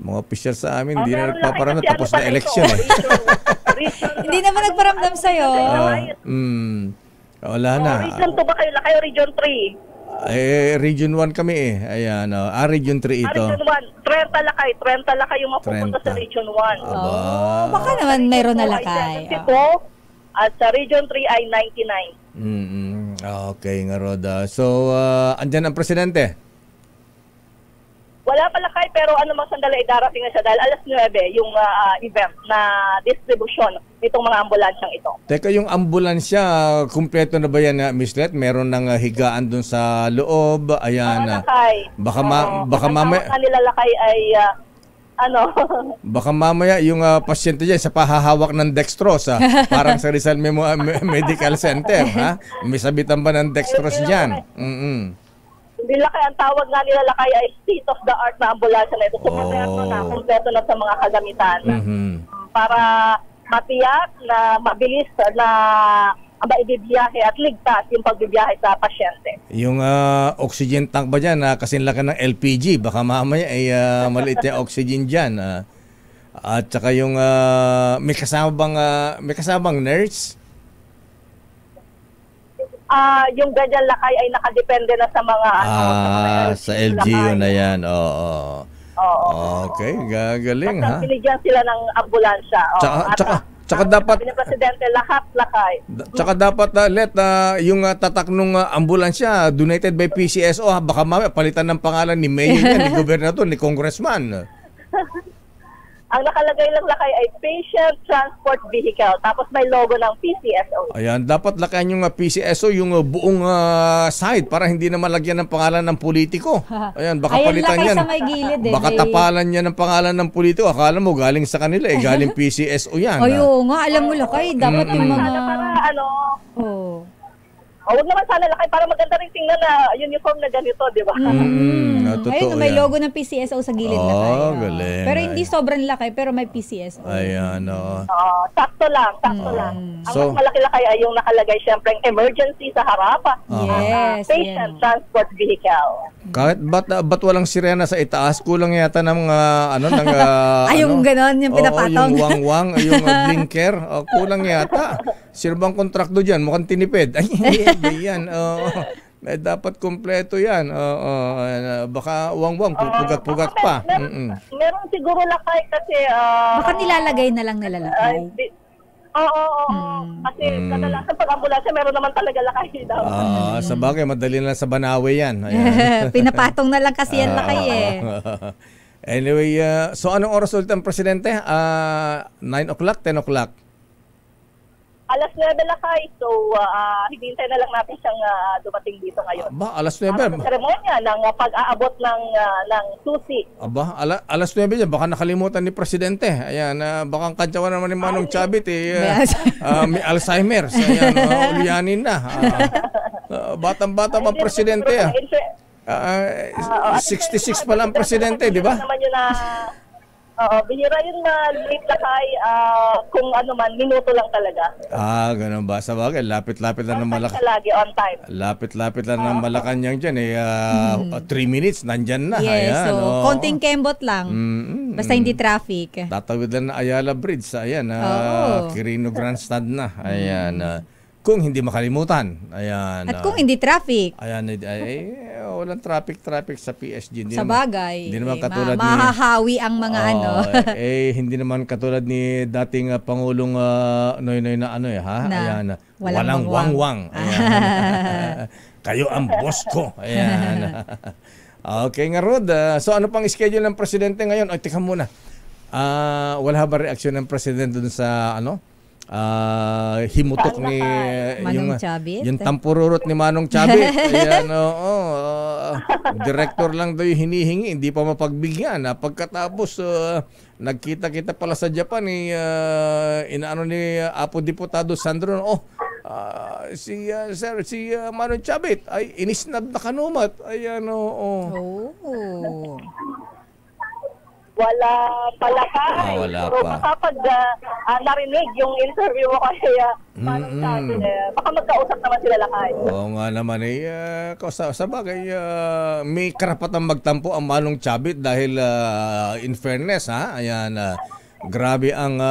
Yung mga opisyal sa amin, hindi na nagpaparamdam. Tapos na election. Hindi naman nagparamdam sa'yo. Wala na. Region 2 ba kayo? Kayo Region 3? Region 1 kami eh. Ayan. Region 3 ito. Region 1. 30 Lakay. 30 Lakay yung mapupunta sa Region 1. Baka naman mayroon na Lakay. At sa Region 3 ay 99. Okay nga, Roda. So, andyan ang presidente? Wala pa, Lakay, pero anumang sandali ay darating na siya dahil alas 9 yung event na distribution nitong mga ambulansyang ito. Teka, yung ambulansya, kumpleto na ba yan, Miss Let? Meron ng higaan dun sa loob? Ayan. Baka mamaya... nila, Lakay, ay baka mamaya yung pasyente dyan sa pahahawak ng dextrose, parang sa Rizal Medical Center, ha? May sabitan ba ng dextrose dyan? Hindi, Lakay, ang tawag nga nila, Lakay, ay state-of-the-art na ambulansya na ito. So, kompleto na sa mga kagamitan. Para matiyak na mabilis na maibibiyahe at ligtas yung pagbibiyahe sa pasyente. Yung oxygen tank ba dyan, kasing laki ng LPG, baka mamaya ay maliit yung oxygen dyan. At saka yung may kasabang nurse? Yung ganyan, Lakay, ay nakadepende na sa mga sa LGU na yan. Oo. Okay, gagaling, ha? Binigyan sila ng ambulansya. Tsaka dapat sabi ng presidente, lahat, Lakay. Tsaka dapat Let, yung tatak ng ambulansya donated by PCSO, baka mamaya palitan ng pangalan ni Mayor yan, ni Gobernador, ni Congressman. Ang nakalagay lang, Lakay, ay Patient Transport Vehicle. Tapos may logo ng PCSO. Ayan, dapat lakayan yung PCSO, yung buong side para hindi na malagyan ng pangalan ng politiko. Ayan, baka palitan yan. Sa may gilid, baka tapalan niya ng pangalan ng politiko. Akala mo galing sa kanila, galing PCSO yan. Oo nga, alam mo, Lakay, dapat yung mga... Huwag naman sana, Lakay, para maganda rin tingnan na uniform na ganito, di ba? Ayun, may logo ng PCSO sa gilid, Lakay. Galing. Pero hindi sobrang laki, pero may PCSO. Ayan, sakto lang. Ang mas malaki, Lakay, ay yung nakalagay siyempre emergency sa harap. Patient Transport Vehicle. Kahit ba't walang sirena sa itaas, kulang yata ng yung ganon, yung pinapatong. Yung wang-wang, yung blinker, kulang yata. Sino bang kontrakto dyan? Mukhang tinipid. Yan. Dapat kompleto yan. Baka wang-wang, pupugat-pugat pa. Meron siguro, Lakay, kasi... baka nilalagay na lang nilalagay. Kasi kadalasan pag ambulansya, meron naman talaga, Lakay. Sa bagay, madali na sa Banawe yan. Pinapatong na lang kasi yan, Lakay eh. Anyway, so anong oras ulit ang presidente? 9 o'clock, 10 o'clock? Alas 9 lakay, so hihintay na lang natin siyang dumating dito ngayon. Aba, alas 9. Sa seremonya ng pag-aabot ng susi. Aba, alas 9 yan. Baka nakalimutan ni Presidente. Ayan, baka ang kantsawan naman ni Manong Chavit, may Alzheimer's. Ayan, ulianin na. Batang-bata pa Presidente. 66 pa lang Presidente, di ba? Naman yun bihira yun na late lakay, kung ano man, minuto lang talaga. Ganun ba? Sa bagay, lapit-lapit lang ng Malacanang. Lagi on time. Lapit-lapit lang ng Malacanang dyan. 3 minutes, nandyan na. Yes, ayan, so konting kembot lang. Basta hindi traffic. Tatawid lang na Ayala Bridge. Ayan, Quirino Grandstand na. Ayan, kung hindi makalimutan. Ayan. At kung hindi traffic. Ayan, walang traffic sa PSG. Sa bagay. Hindi naman katulad ni... Mahahawi ang mga hindi naman katulad ni dating Pangulong Noynoy na Ayan. Walang wangwang. Ayan. Kayo ang boss ko. Ayan. Okay nga, Rod. So ano pang schedule ng Presidente ngayon? Ay, teka muna. Wala ba reaksyon ng Presidente dun sa himutok ni yung tampururot ni Manong Chavit. Ayan, director lang daw yung hinihingi, hindi pa mapagbigyan. Pagkatapos nagkita-kita pala sa Japan inaano ni Apo Diputado Sandro, si Manong Chavit ay inisnab na kanumat. Ayan, Wala pala ka. Wala pero pa. kapag narinig yung interview mo kaya baka magkausap naman sila lakay. Oo nga naman sa bagay may karapatang magtampo ang Manong Chavit dahil in fairness ayan grabe ang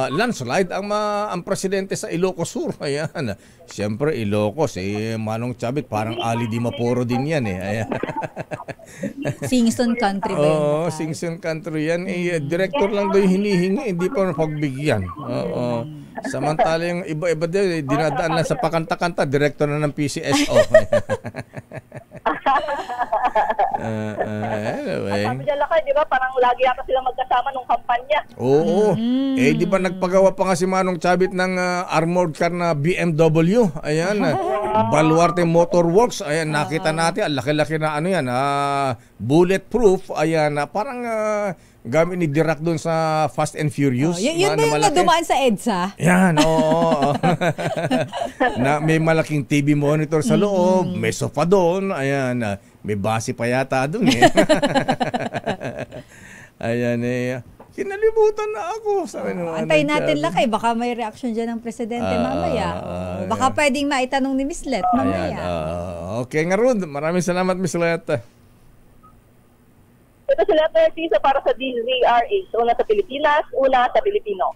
landslide ang Presidente sa Ilocos Sur. Ayan. Siyempre Ilocos Manong Chavit parang Ali Di Maporo din yan Ayan. Singson country ba yun? Oo, Singson country yan. Director lang daw yung hinihingi, hindi pa napagbigyan. Oo. Samantala yung iba-iba din, dinadaan lang sa pakanta-kanta, director na ng PCSO. Anyway. Sabi niya lakay, di ba? Parang lagi yata sila magkasama nung kampanya. Oo. Di ba nagpagawa pa nga si Manong Chavit ng armored car na BMW? Ayan. Baluarte Motor Works. Ayan, nakita natin. Ang laki-laki na yan. Bulletproof. Ayan. Parang gamit ni Dirac doon sa Fast and Furious. Yun ba yung nadumaan sa EDSA? Yan, oo. Na may malaking TV monitor sa loob. May sofa doon. Ayan. May base pa yata doon Ayan kinalimutan na ako. Antayin natin lakay. Baka may reaction dyan ng Presidente mamaya. Baka pwedeng maitanong ni Miss Let mamaya. Okay nga, Rod. Maraming salamat, Miss Let. Ito si Let Narcisa para sa DZRH. Una sa Pilipinas, una sa Pilipino.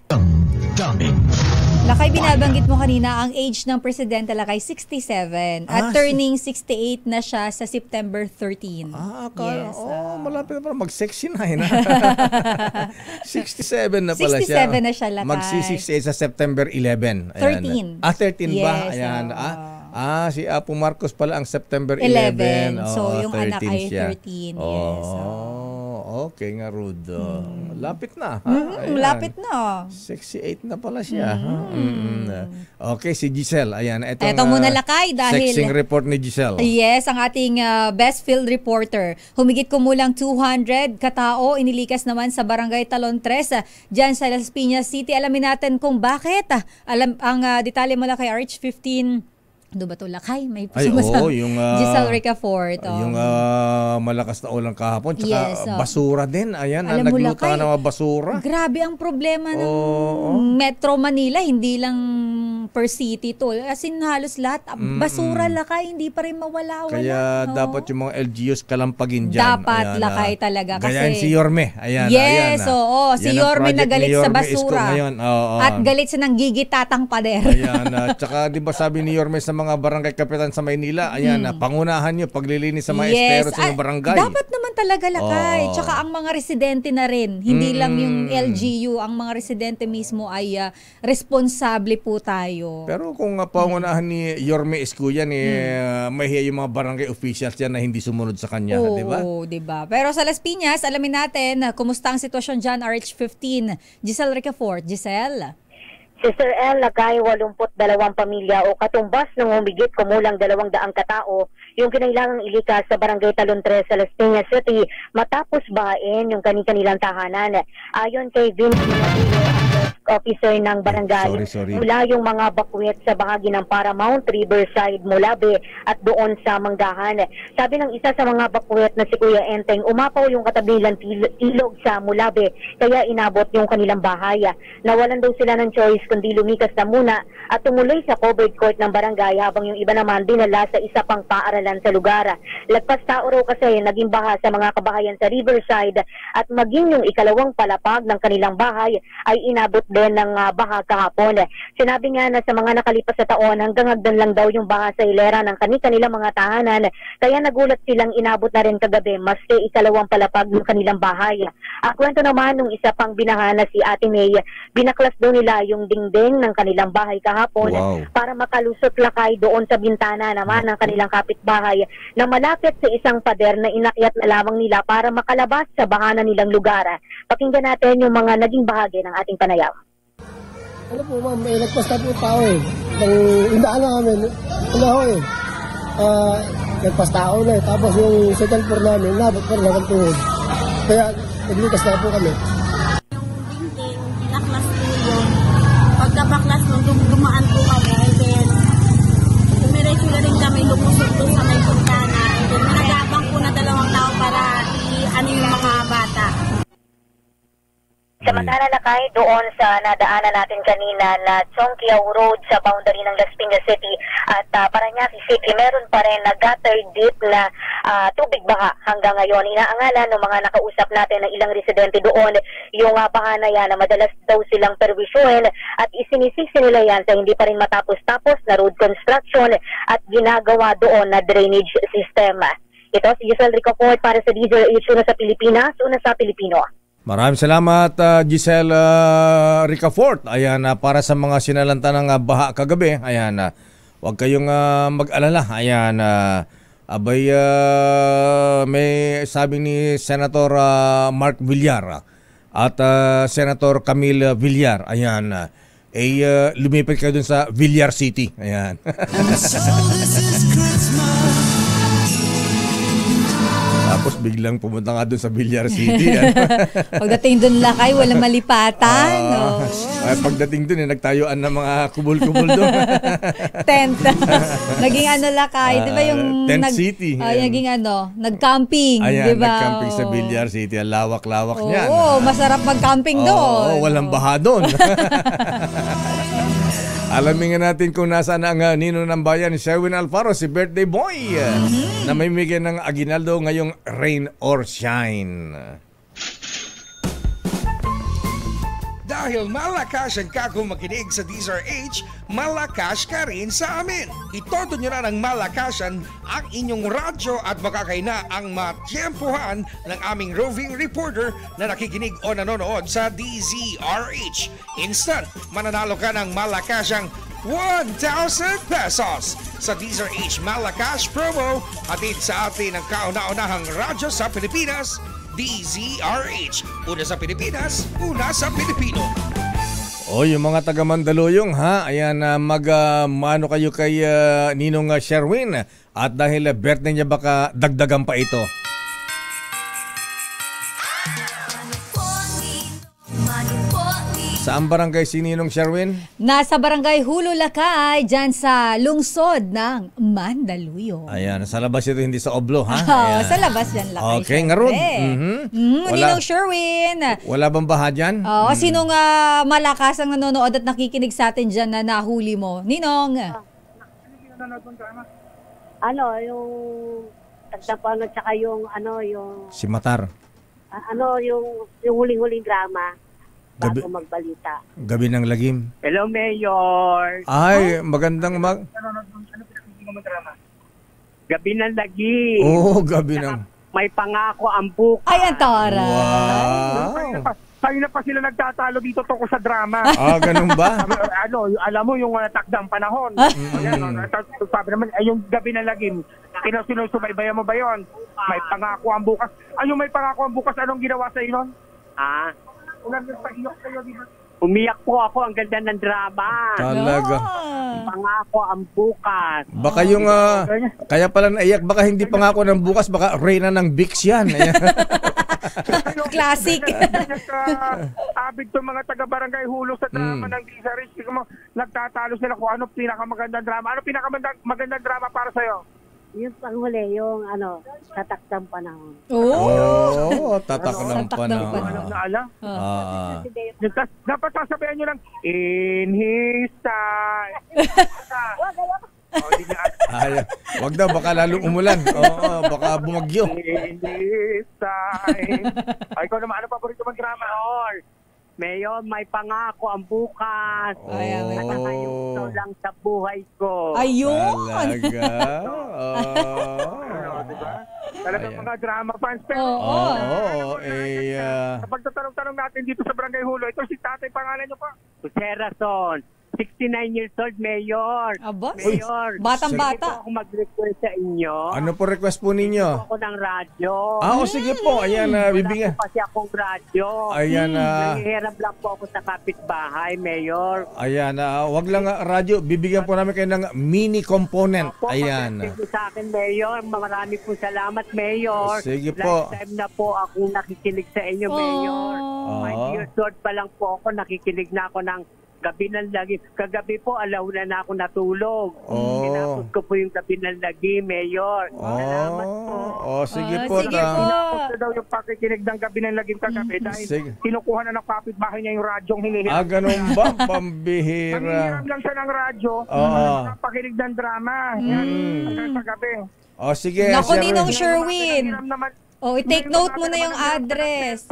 Lakay, binabanggit mo kanina ang age ng Presidente Lakay 67 at turning 68 na siya sa September 13. Yes. Malapit na pala mag-69 na. 67 na pala siya. 67 na siya, Lakay. Magsi-68 sa September 11. 13. 13 ba? Yes, Ayan. Si Apo Marcos pala ang September 11. So yung anak ay siya. 13. Yes. Okay nga, Rud. Lapit na. Lapit na. 68 na pala siya. Okay, si Giselle. Ayan, ito muna lakay dahil sexing report ni Giselle. Yes, ang ating best field reporter. Humigit kumulang 200 katao inilikas naman sa Barangay Talon 3 diyan sa Las Piñas City. Alamin natin kung bakit. Ang detalye mula kay RH15. Ano ba ito, lakay? May yung Giselle Ricafort. Yung malakas na ulang kahapon. Tsaka basura din. Ayan, nagluto na mga basura. Grabe ang problema ng Metro Manila. Hindi lang per city to. As in, halos lahat. Basura, lakay. Hindi pa rin mawala-wala. Kaya dapat yung mga LGUs kalampagin dyan. Dapat, lakay talaga. Gaya si Yorme. Ayan, yes, si Yorme na galit sa basura. At galit sa nanggigitatang pader. Ayan, tsaka di ba sabi ni Yorme sa mga barangay kapitan sa Maynila, ayan, pangunahan nyo paglilinis sa mga estero sa mga barangay. Dapat naman talaga, lakay. Tsaka ang mga residente na rin, hindi lang yung LGU, ang mga residente mismo ay responsable po tayo. Pero kung pangunahan ni Yorme Escuyan, mahiya yung mga barangay officials yan na hindi sumunod sa kanya, di ba? Oo, di ba? Pero sa Las Piñas, alamin natin, kumusta ang sitwasyon dyan, RH15. Giselle Ricafort. Giselle? Sister El, Lakay, 82 pamilya o katumbas ng humigit kumulang 200 katao yung kinailangang ilikas sa Barangay Talon 3 sa Las Piñas City matapos bahain yung kanilang tahanan. Ayon kay Vince Minadillo, officer ng barangay, mula yung mga bakwet sa bahagi ng Paramount, Riverside, Mulabe at doon sa Manggahan. Sabi ng isa sa mga bakwet na si Kuya Enteng, umapaw yung katabilang ilog sa Mulabe kaya inabot yung kanilang bahay. Nawalan daw sila ng choice kundi lumikas na muna at tumuloy sa covered court ng barangay habang yung iba naman dinala sa isa pang paaralan sa lugar. Lagpas tao raw kasi naging baha sa mga kabahayan sa Riverside at maging yung ikalawang palapag ng kanilang bahay ay inabot din ng baha kahapon. Sinabi nga na sa mga nakalipas sa taon hanggang hagdan lang daw yung baha sa hilera ng kanilang mga tahanan kaya nagulat silang inabot na rin kagabi maski ikalawang palapag ng kanilang bahay. Kwento naman nung isa pang binaha na si Ate May, binaklas daw nila yung dingding ng kanilang bahay kahapon para makalusot lakay doon sa bintana naman ng kanilang kapitbahay na malapit sa isang pader na inakyat na lamang nila para makalabas sa bahana nilang lugar. Pakinggan natin yung mga naging bahagi ng ating panayam. Ano po ma'am, may nagpas na po tao eh. Indaan na kami, nagpas tao na eh. Tapos yung second floor namin, nabot pa rin hanggang tuhod. Kaya naglikas na po kami. Yung dingding, binaklas po yun. Pagkabaklas nung dumaan po kami, and then dumiretso na rin kami lumusot doon sa may bintana. And then nakagabang po na 2 tao para i-ano yung mga bata. Samantala Lakay, doon sa nadaanan natin kanina na Chongqiao Road sa boundary ng Las Piñas City at Parañaque City, meron pa rin na gutter deep na tubig baha hanggang ngayon. Inaangalan ng mga nakausap natin na ilang residente doon yung baha na yan na madalas daw silang perwisyuhin at isinisisi nila yan sa hindi pa rin matapos-tapos na road construction at ginagawa doon na drainage system. Ito si Giselle Ricafort para sa DZRH, una sa Pilipinas, una sa Pilipino. Maraming salamat Giselle Ricafort. Ayan, para sa mga sinalanta ng baha kagabi, ayan, huwag kayong mag-alala. Ayan, may sabi ni Senator Mark Villar at Senator Camille Villar, ayan, lumipat kayo dun sa Villar City. Ayan. Tapos biglang pumunta nga doon sa Villar City. Pagdating doon Lakay, walang malipatan. Pagdating doon, nagtayuan ng mga kubol-kubol doon. Tent. Naging Lakay, di ba yung... Tent City. Naging nag-camping, di ba? Nag-camping sa Villar City. Ang lawak-lawak niyan. Oo, masarap mag-camping doon. Walang baha doon. Alamin nga natin kung nasaan ang nino ng bayan ni Sherwin Alfaro, si birthday boy, na may bigyan ng aginaldo ngayong rain or shine. Dahil malakas ang kako makinig sa DZRH, malakas ka rin sa amin. Itodo nyo na ng malakasan ang inyong radyo at makakay na ang matyempohan ng aming roving reporter na nakikinig o nanonood sa DZRH. Instant, mananalo ka ng malakasang 1,000 pesos sa DZRH Malakas promo hatid sa atin ang kauna-unahang radyo sa Pilipinas, DZRH. Una sa Pilipinas, una sa Pilipino. Yung mga taga Mandaluyong ayan, mano kayo kay Ninong Sherwin at dahil birthday niya baka dagdagan pa ito. Saan barangay si Ninong Sherwin? Nasa barangay Hulo Lakay, dyan sa lungsod ng Mandaluyong. Ayan, sa labas ito, hindi sa Oblo, ha? Sa labas yan, Lakay. Okay, ngarod. Ninong Sherwin. Wala bang baha dyan? Sinong malakas ang nanonood at nakikinig sa atin dyan na nahuli mo? Ninong? Yung tagtapan at saka yung si Matar. Yung huling-huling drama. Bago magbalita. Gabi ng Lagim. Hello, Mayor. Ay, magandang Gabi ng Lagim. Gabi ng... May pangako ang bukas. Ay, ang tara. Wow. Tayo na pa sila nagtatalo dito tungkol sa drama. Ganun ba? Alam mo yung takdang panahon. Sabi naman, yung Gabi ng Lagim, sinusubaybayan mo ba yun? May pangako ang bukas. May pangako ang bukas, anong ginawa sa iyo? Umiyak po ako, ang ganda ng drama. Talaga. Pangako ang bukas. Baka yung, kaya pala naiyak, baka hindi pangako ng bukas, baka Reyna ng Bix yan. Classic. Abid to mga taga-barangay Hulo sa drama ng Lisa Rich. Nagtatalo sila kung ano pinakamagandang drama. Ano pinakamagandang drama para sa'yo? Yung panghuli, yung tatakdang panahon. Tatak ng panahon. Dapat sasabihan nyo lang, in his time. Wag daw, baka lalong umulan. Baka bumagyo. In his time. Ikaw naman, ano paborito mong drama? Mayor, may pangako ang bukas. Nakakayuso lang sa buhay ko. Ayun! Talaga? Talagang mga drama fans. Pagtatanong natin dito sa Barangay Hulo, ito si tatay, pangalan niyo po? Jose Razon. 69 years old, Mayor. Aba, Mayor. Batang-bata. Ako mag-request sa inyo. Ano po request po ninyo? Ako ng radyo. Sige po. Ayan, bibigyan. Wala po kasi akong radyo. Ayan, nanghihirap lang po ako sa kapitbahay, Mayor. Ayan, wag lang radyo. Bibigyan po namin kayo ng mini component. Ayan. Sige sa akin, Mayor. Marami po salamat, Mayor. Sige po. Lifetime na po akong nakikinig sa inyo, Mayor. 5 years old pa lang po ako. Nakikinig na ako ng Gabi ng Lagi. Kagabi po, alauna na ako natulog. Tinapos ko po yung Gabi ng Lagi, Mayor. Salamat po. Sige po. Sige po. Tinapos na daw yung pakikinig ng Gabi ng Lagi kagabi dahil kinukuha na ng kapitbahay niya yung radyong hinihiram. Ganun ba? Pambihira. Hinihiram lang siya ng radyo. Pakikinig ng drama. Hanggang sa gabi. Sige. Naku, Ninong Sherwin. Naman, i-take note mo na yung address.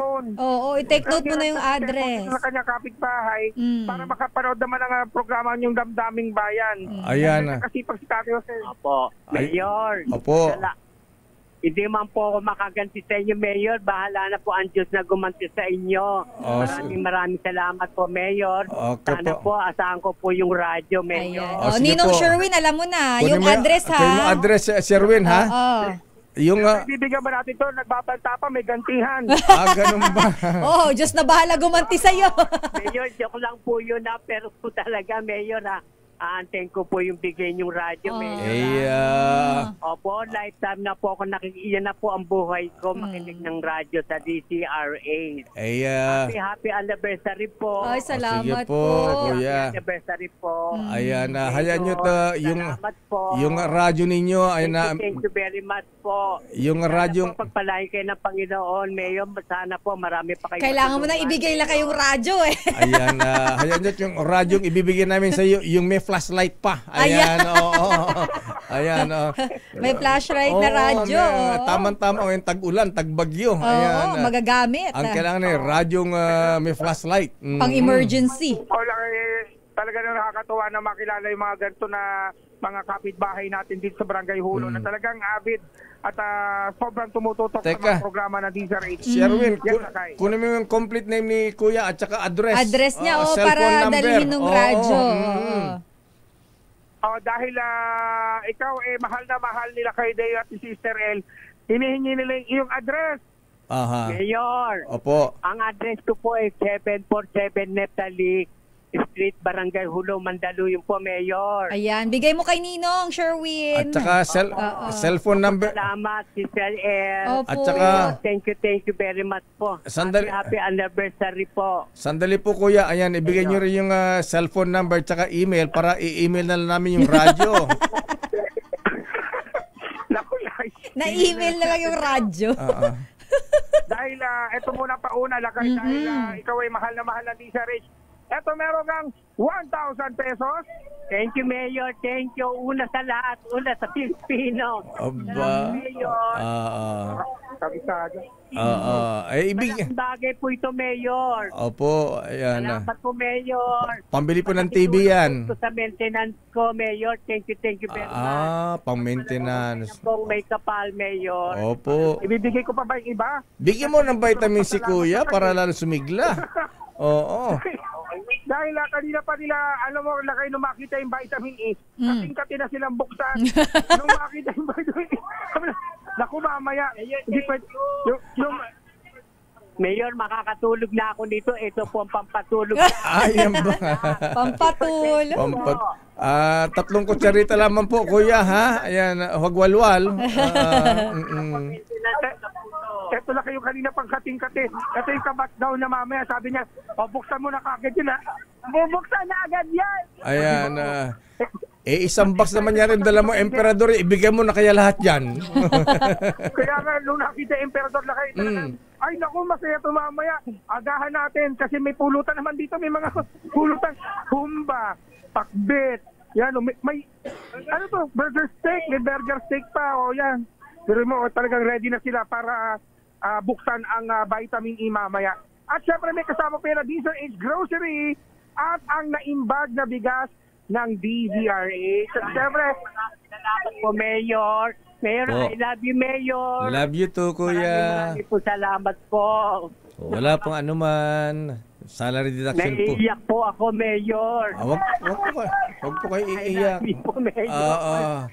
I-take note mo na yung address. Sa kanya kapitbahay para makapanood naman ang programa yung Damdaming Bayan. Ayan. Kasi pag si Tati Jose. Opo. Mayor. Opo. Hindi man po ako makaganti sa inyo, Mayor. Bahala na po ang Diyos na gumanti sa inyo. Maraming salamat po, Mayor. Sana po, asahan ko po yung radyo, Mayor. Ninong Sherwin, alam mo na. Yung address, ha? Yung address, Sherwin, ha? Yung bibigyan ba natin to, nagbabanta pa, may gantihan. Ganun ba? Diyos na bahala gumanti sa'yo. Mayor, joke lang po yun pero po talaga, Mayor, aantayin ko po yung bigay niyong radyo, Mayor. Opo, lifetime na po ako nakikiyan na po ang buhay ko, makinig ng radyo sa DCRA. Happy anniversary po. Salamat po, Kuya. Happy anniversary po. Ayan, hayaan nyo yung radyo ninyo. Thank you very much po. Yung radyo. Pagpalain kayo ng Panginoon, Mayor, sana po marami pa kayo. Kailangan mo na ibigay lang kayong radyo Ayan, hayaan nyo yung radyo ibibigay namin sa iyo, yung may flashlight pa. Ayan, Ayan, may flashlight na radyo. Tama-tama, yung tag-ulan, tag-bagyo. Ayan, magagamit. Ang kailangan radyong may flashlight. Pang-emergency. Talaga na nakakatuwa na makilala yung mga ganito na mga kapitbahay natin dito sa Barangay Hulo na talagang avid at sobrang tumututok sa mga programa na DZRH. Sherwin, kunin mo yung complete name ni Kuya at saka address. Address niya para dalhin ng radyo. Dahil ikaw mahal na mahal nila kay Deo at si Sister El, hinihingi nila yung address. Mayor, Opo. Ang address ko po ay 747 Neptali Street, Barangay Hulo, Mandaluyong po, Mayor. Ayan, bigay mo kay Ninong Sherwin. At saka cellphone number. Salamat, Sister El. At saka thank you very much po. Happy anniversary po. Sandali po, Kuya. Ayan, ibigay nyo rin yung cellphone number at saka email para i-email na namin yung radyo. Na-email na lang yung radyo. Dahil ito muna pauna, dahil ikaw ay mahal na mahal na DZRH. Eto, meron kang 1,000 pesos. Thank you, Mayor. Thank you. Una sa lahat. Una sa Pilipino. Aba. Mayor. Ibig. Bagay po ito, Mayor. Opo. Ayan. Salamat po, Mayor. Pambili po ng TV yan. Sa maintenance ko, Mayor. Thank you very much. Pang-maintenance. May kapal, Mayor. Opo. Ibibigay ko pa ba yung iba? Bigyan mo ng vitamin C, Kuya, para lalo sumigla. Oo. Dahil kanina pa nila, alam mo, kayo nung makita yung vitamin E, kasing-kati na silang buksan. Nung makita yung vitamin E, naku, mamaya, hindi pa, Mayor, makakatulog na ako dito. Ito po ang pampatulog. Ayan ba? Pampatulog. 3 kutsarita lamang po, kuya, ha? Ayan, huwag walwal. Ito na kayo kanina pang kating-kati. Ito yung kabat daw na mamaya. Sabi niya, buksan mo na kagad yun, ha? Bubuksan na agad yan! Ayan, isang box naman yan rin dala mo, Emperador, ibigay mo na kaya lahat yan. Kaya nga, nung nakita Emperador na kayo, ay naku, masaya ito mamaya. Agahan natin kasi may pulutan naman dito. May mga pulutan. Humba, pakbet. Yan, may ano to, burger steak. May burger steak pa. O yan. Pero mo, talagang ready na sila para buksan ang vitamin E mamaya. At syempre may kasama pa yan na DZRH Grocery at ang naimbag na bigas ng DZRH. At syempre, salamat po, Mayor. Mayor, I love you, Mayor. Love you too, kuya. Maraming po salamat po. Wala pong anuman. Salary deduction po. Naiiyak po ako, Mayor. Wag po kayo iiyak. I love you po, Mayor.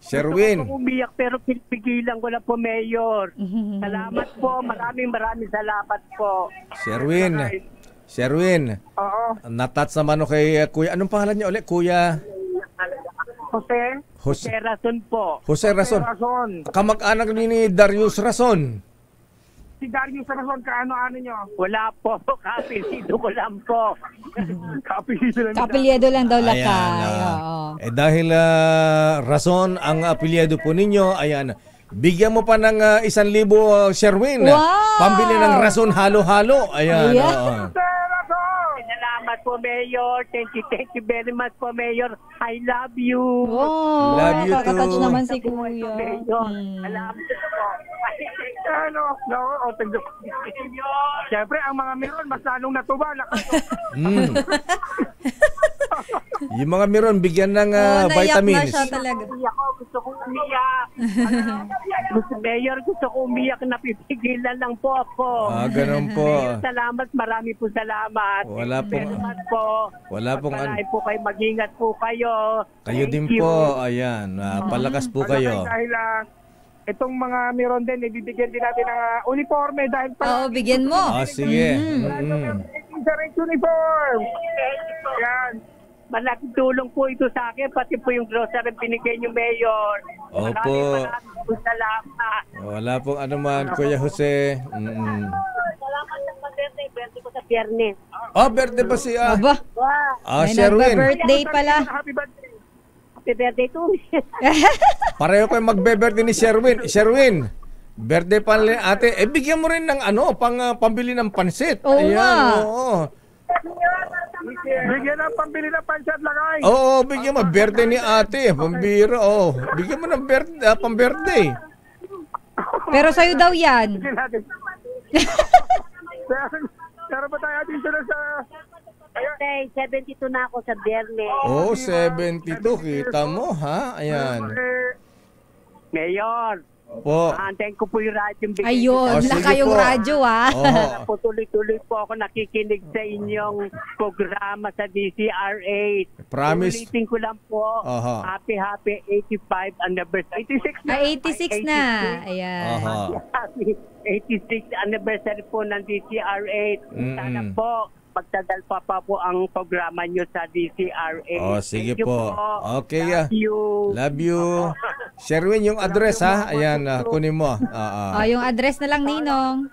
Sherwin. Ako umiyak pero pigilan ko na po, Mayor. Salamat po. Maraming salamat po. Sherwin. Oo. Natats naman o kay kuya. Anong pangalan niya ulit, kuya? Jose Rason po. Jose Rason. Kamag-anak ni Darius Rason. Si Darius Rason, kaano-ano nyo? Wala po. Kapilido ko lang po. Kapilyedo lang daw lakay. Dahil Rason ang apelyido po ninyo, ayan, bigyan mo pa ng 1,000, Sherwin. Wow! Pambili ng Rason halo-halo. Ayan. Salamat po, Mayor. Thank you very much po, Mayor. I love you. Oh, love you nakakatouch too. naman si Kuya. Salamat po. Siyempre, ang mga meron, mas lalong natuwa. Yung mga meron, bigyan ng vitamins. Naiyak na siya talaga. Gusto kong umiyak. Mayor, gusto kong umiyak. Napipigilan lang po ako. Ganun po. Mayor, salamat. Marami po salamat. Wala pong Marami po kayo. Mag-ingat po kayo. Kayo din po. Ayan. Palakas po kayo. Dahil itong mga meron din, ibibigyan din natin ng uniforme dahil Oo, bigyan mo. Sige. Direct uniform. Yan. Malaking tulong po ito sa akin, pati po yung grocery binigay niyo, Mayor. Opo. Maraming po salamat. Wala pong anuman, Kuya Jose. Salamat sa birthday ko sa Biyernes. Birthday pa si Aba. Sherwin. Birthday pala. Happy birthday. Happy birthday to me. Pareho kayo magbe-birthday ni Sherwin. Sherwin, birthday pa rin ate. Bigyan mo rin ng pambili ng pansit. Oo. Bigyan ng pambili ng pansat lakay. Oo, bigyan mo. Birthday ni ate. Pambira. Bigyan mo ng pang-birthday. Pero sa'yo daw yan. Pero ba tayo dito na sa... Birthday, 72 na ako sa Biyernes. 72. Kita mo, ha? Ayan. Mayor. Po. Antayin ko po yung radyo. Ayun, laka yung radyo, Po, tuloy-tuloy po ako nakikinig sa inyong programa sa DZRH. Promise. Ulitin ko lang po. Happy 85 anniversary. 86 na. 86 na. Ayan. Happy 86 anniversary po ng DZRH. Sana po pagtagal pa po ang programa nyo sa DZRH. Sige po. Okay. Love you. Sherwin, yung address, ha? Ayan, kunin mo. Yung address na lang, Ninong.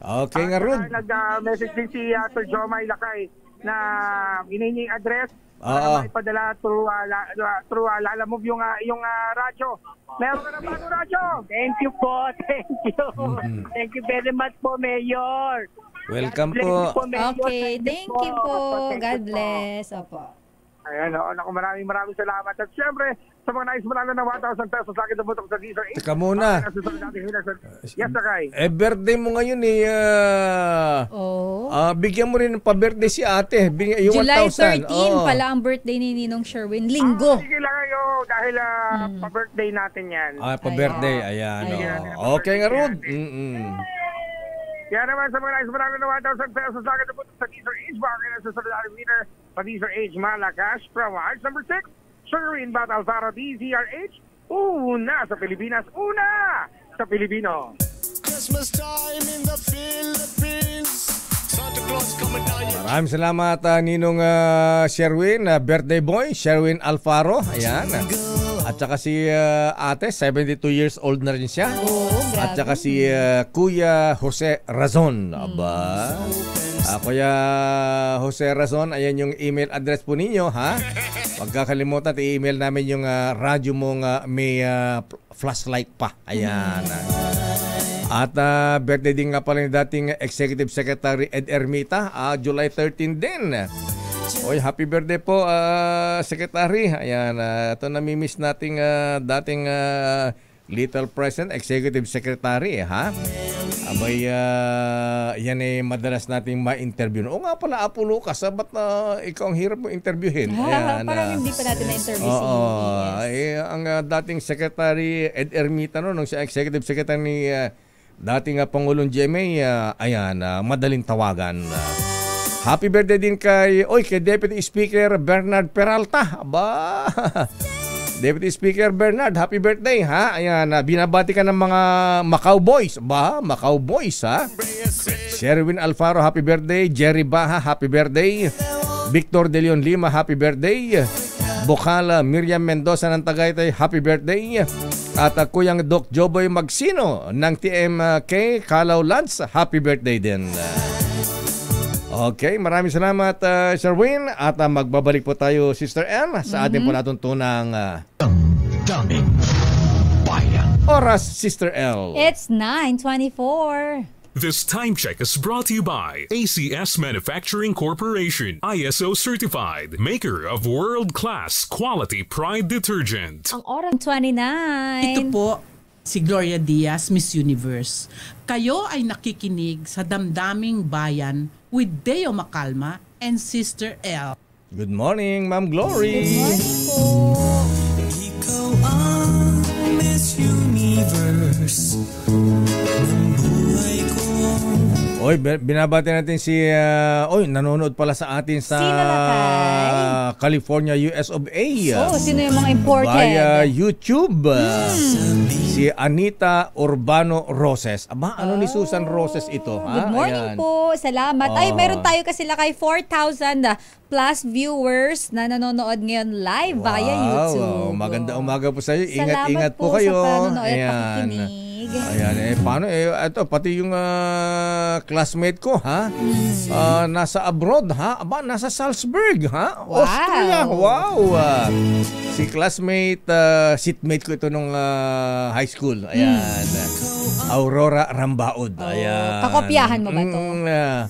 Okay nga, Rod. Nag-message din si Sir Jomay Lakay na hinihingi yung address para maipadala through Lalamove yung radyo. Meron ka na bago radyo. Thank you po. Thank you. Thank you very much po, Mayor. Welcome po. Okay, thank you po. God bless. Opo. Ayan, naku, maraming salamat. At syempre, sa mga nais manalo ng 1,000 pesos sa akin na butok sa DZRH. Teka muna. Yes, Sakay. Birthday mo ngayon bigyan mo rin ng pa-birthday si ate. Yung July 1,000. 13 pala ang birthday ni Ninong Sherwin. Linggo. Sige lang kayo dahil pa-birthday natin yan. Pa-birthday. Ayan. Okay nga, Rod. Kaya naman sa mga nais manalo ng 1,000 pesos sa akin na butok sa DZRH. Baka kayo sa solidary winner sa DZRH Malacash from Arch number 6. Sherwin Bat Alvaro, DZRH. Una sa Pilipinas. Una sa Pilipino. Maraming salamat Ninong Sherwin, birthday boy, Sherwin Alfaro. Ayan. At saka si ate, 72 years old na rin siya. At saka si Kuya Jose Razon. Aba. Kuya Jose Razon, ayan yung email address po ninyo, ha? Huwag kakalimutan, i-email namin yung radyo mong may flashlight pa. Ayan. At birthday din nga pala ni dating Executive Secretary Ed Ermita, July 13 din. Oy, happy birthday po, Secretary. Ayan, ito namimiss nating dating Little President, Executive Secretary, ha? Abay, yan madalas nating ma-interview. O nga pala, Apo Lucas, ba't ikaw ang hirap mo interviewin? Ayan, parang hindi pa natin na-interview si ang dating Secretary Ed Ermita, nung siya Executive Secretary ni dating Pangulong GMA, ayan, madaling tawagan. Happy birthday din kay Deputy Speaker Bernard Peralta. Aba, Deputy Speaker Bernard, happy birthday, ha? Ayan, binabati ka ng mga Macau Boys. Ba, Macau Boys, ha? Sherwin Alfaro, happy birthday. Jerry Baha, happy birthday. Victor De Leon Lima, happy birthday. Bocala Miriam Mendoza ng Tagaytay, happy birthday. At Kuyang Doc Joboy Magsino ng TMK Calaw Lands, happy birthday din. Okay, maraming salamat, Sherwin. At magbabalik po tayo, Sister Ann, sa ating po natuntunang Daming Bayan. Oras, Sister L. It's 9:24. This time check is brought to you by ACS Manufacturing Corporation, ISO certified, maker of world-class quality Pride detergent. Ang oras 29. Ito po si Gloria Diaz, Miss Universe. Kayo ay nakikinig sa Damdaming Bayan with Deo Macalma and Sister L. Good morning, Ma'am Glory. Good morning po. Ikaw ang Miss Universe ng buhay ko. Oy, binabati natin si nanonood pala sa atin sa California, US of A. Sino yung mga imported? Via YouTube. Si Anita Urbano Roses. Aba, ano ni Susan Roses ito? Good morning po. Salamat. Ay, meron tayo kasi lakay 4,000 plus viewers na nanonood ngayon live via YouTube. Maganda umaga po sa iyo. Ingat-ingat po kayo. Salamat po sa panonood at pakikinig. Ayan, paano ito, pati yung classmate ko, ha? Nasa abroad, ha? Aba, nasa Salzburg, ha? Wow. Austria, wow! Si classmate, seatmate ko ito nung high school. Ayan. Aurora Rambaud. Ayan. Kakopyahan mo ba ito?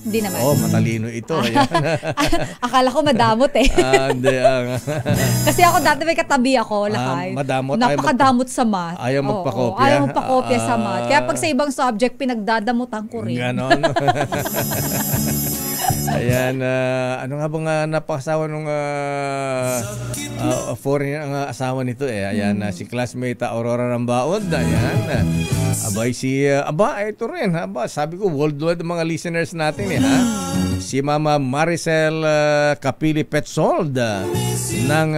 Hindi naman. Matalino ito. Ayan. Akala ko madamot eh. Hindi. Kasi ako dati may katabi ako, lakay. Madamot. Napakadamot sa math. Ayaw magpakopya. Ayaw magpakopya sa math. Kaya pag sa ibang subject, pinagdadamutan ko rin. Ganon. Ayan, ano nga bang napakasawa nung foreign ang asawa nito eh. Ayan, si classmate Aurora Rambaud. Ayan. Abay ito rin. Sabi ko, worldwide mga listeners natin eh, ha? Si Mama Maricel Kapili Petzold ng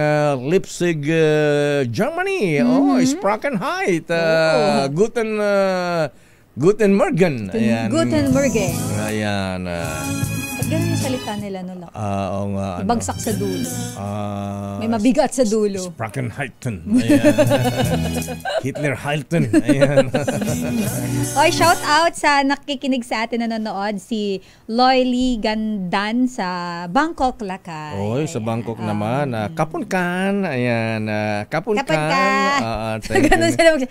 Leipzig, Germany. Sprackenheit. Guten Morgen. Ayan. Guten Morgen. Ayan. Ganun yung salita nila no lang. Oo nga. Ibagsak sa dulo. May mabigat sa dulo. Sprackenheiten. Ayan. Hitler Halten. Ayan. Oy, shout out sa nakikinig sa atin nanonood si Loyly Gandan sa Bangkok, Lakay. Oy, sa Bangkok naman. Kapunkan. Ayan. Kapunkan. Ganun sila mag-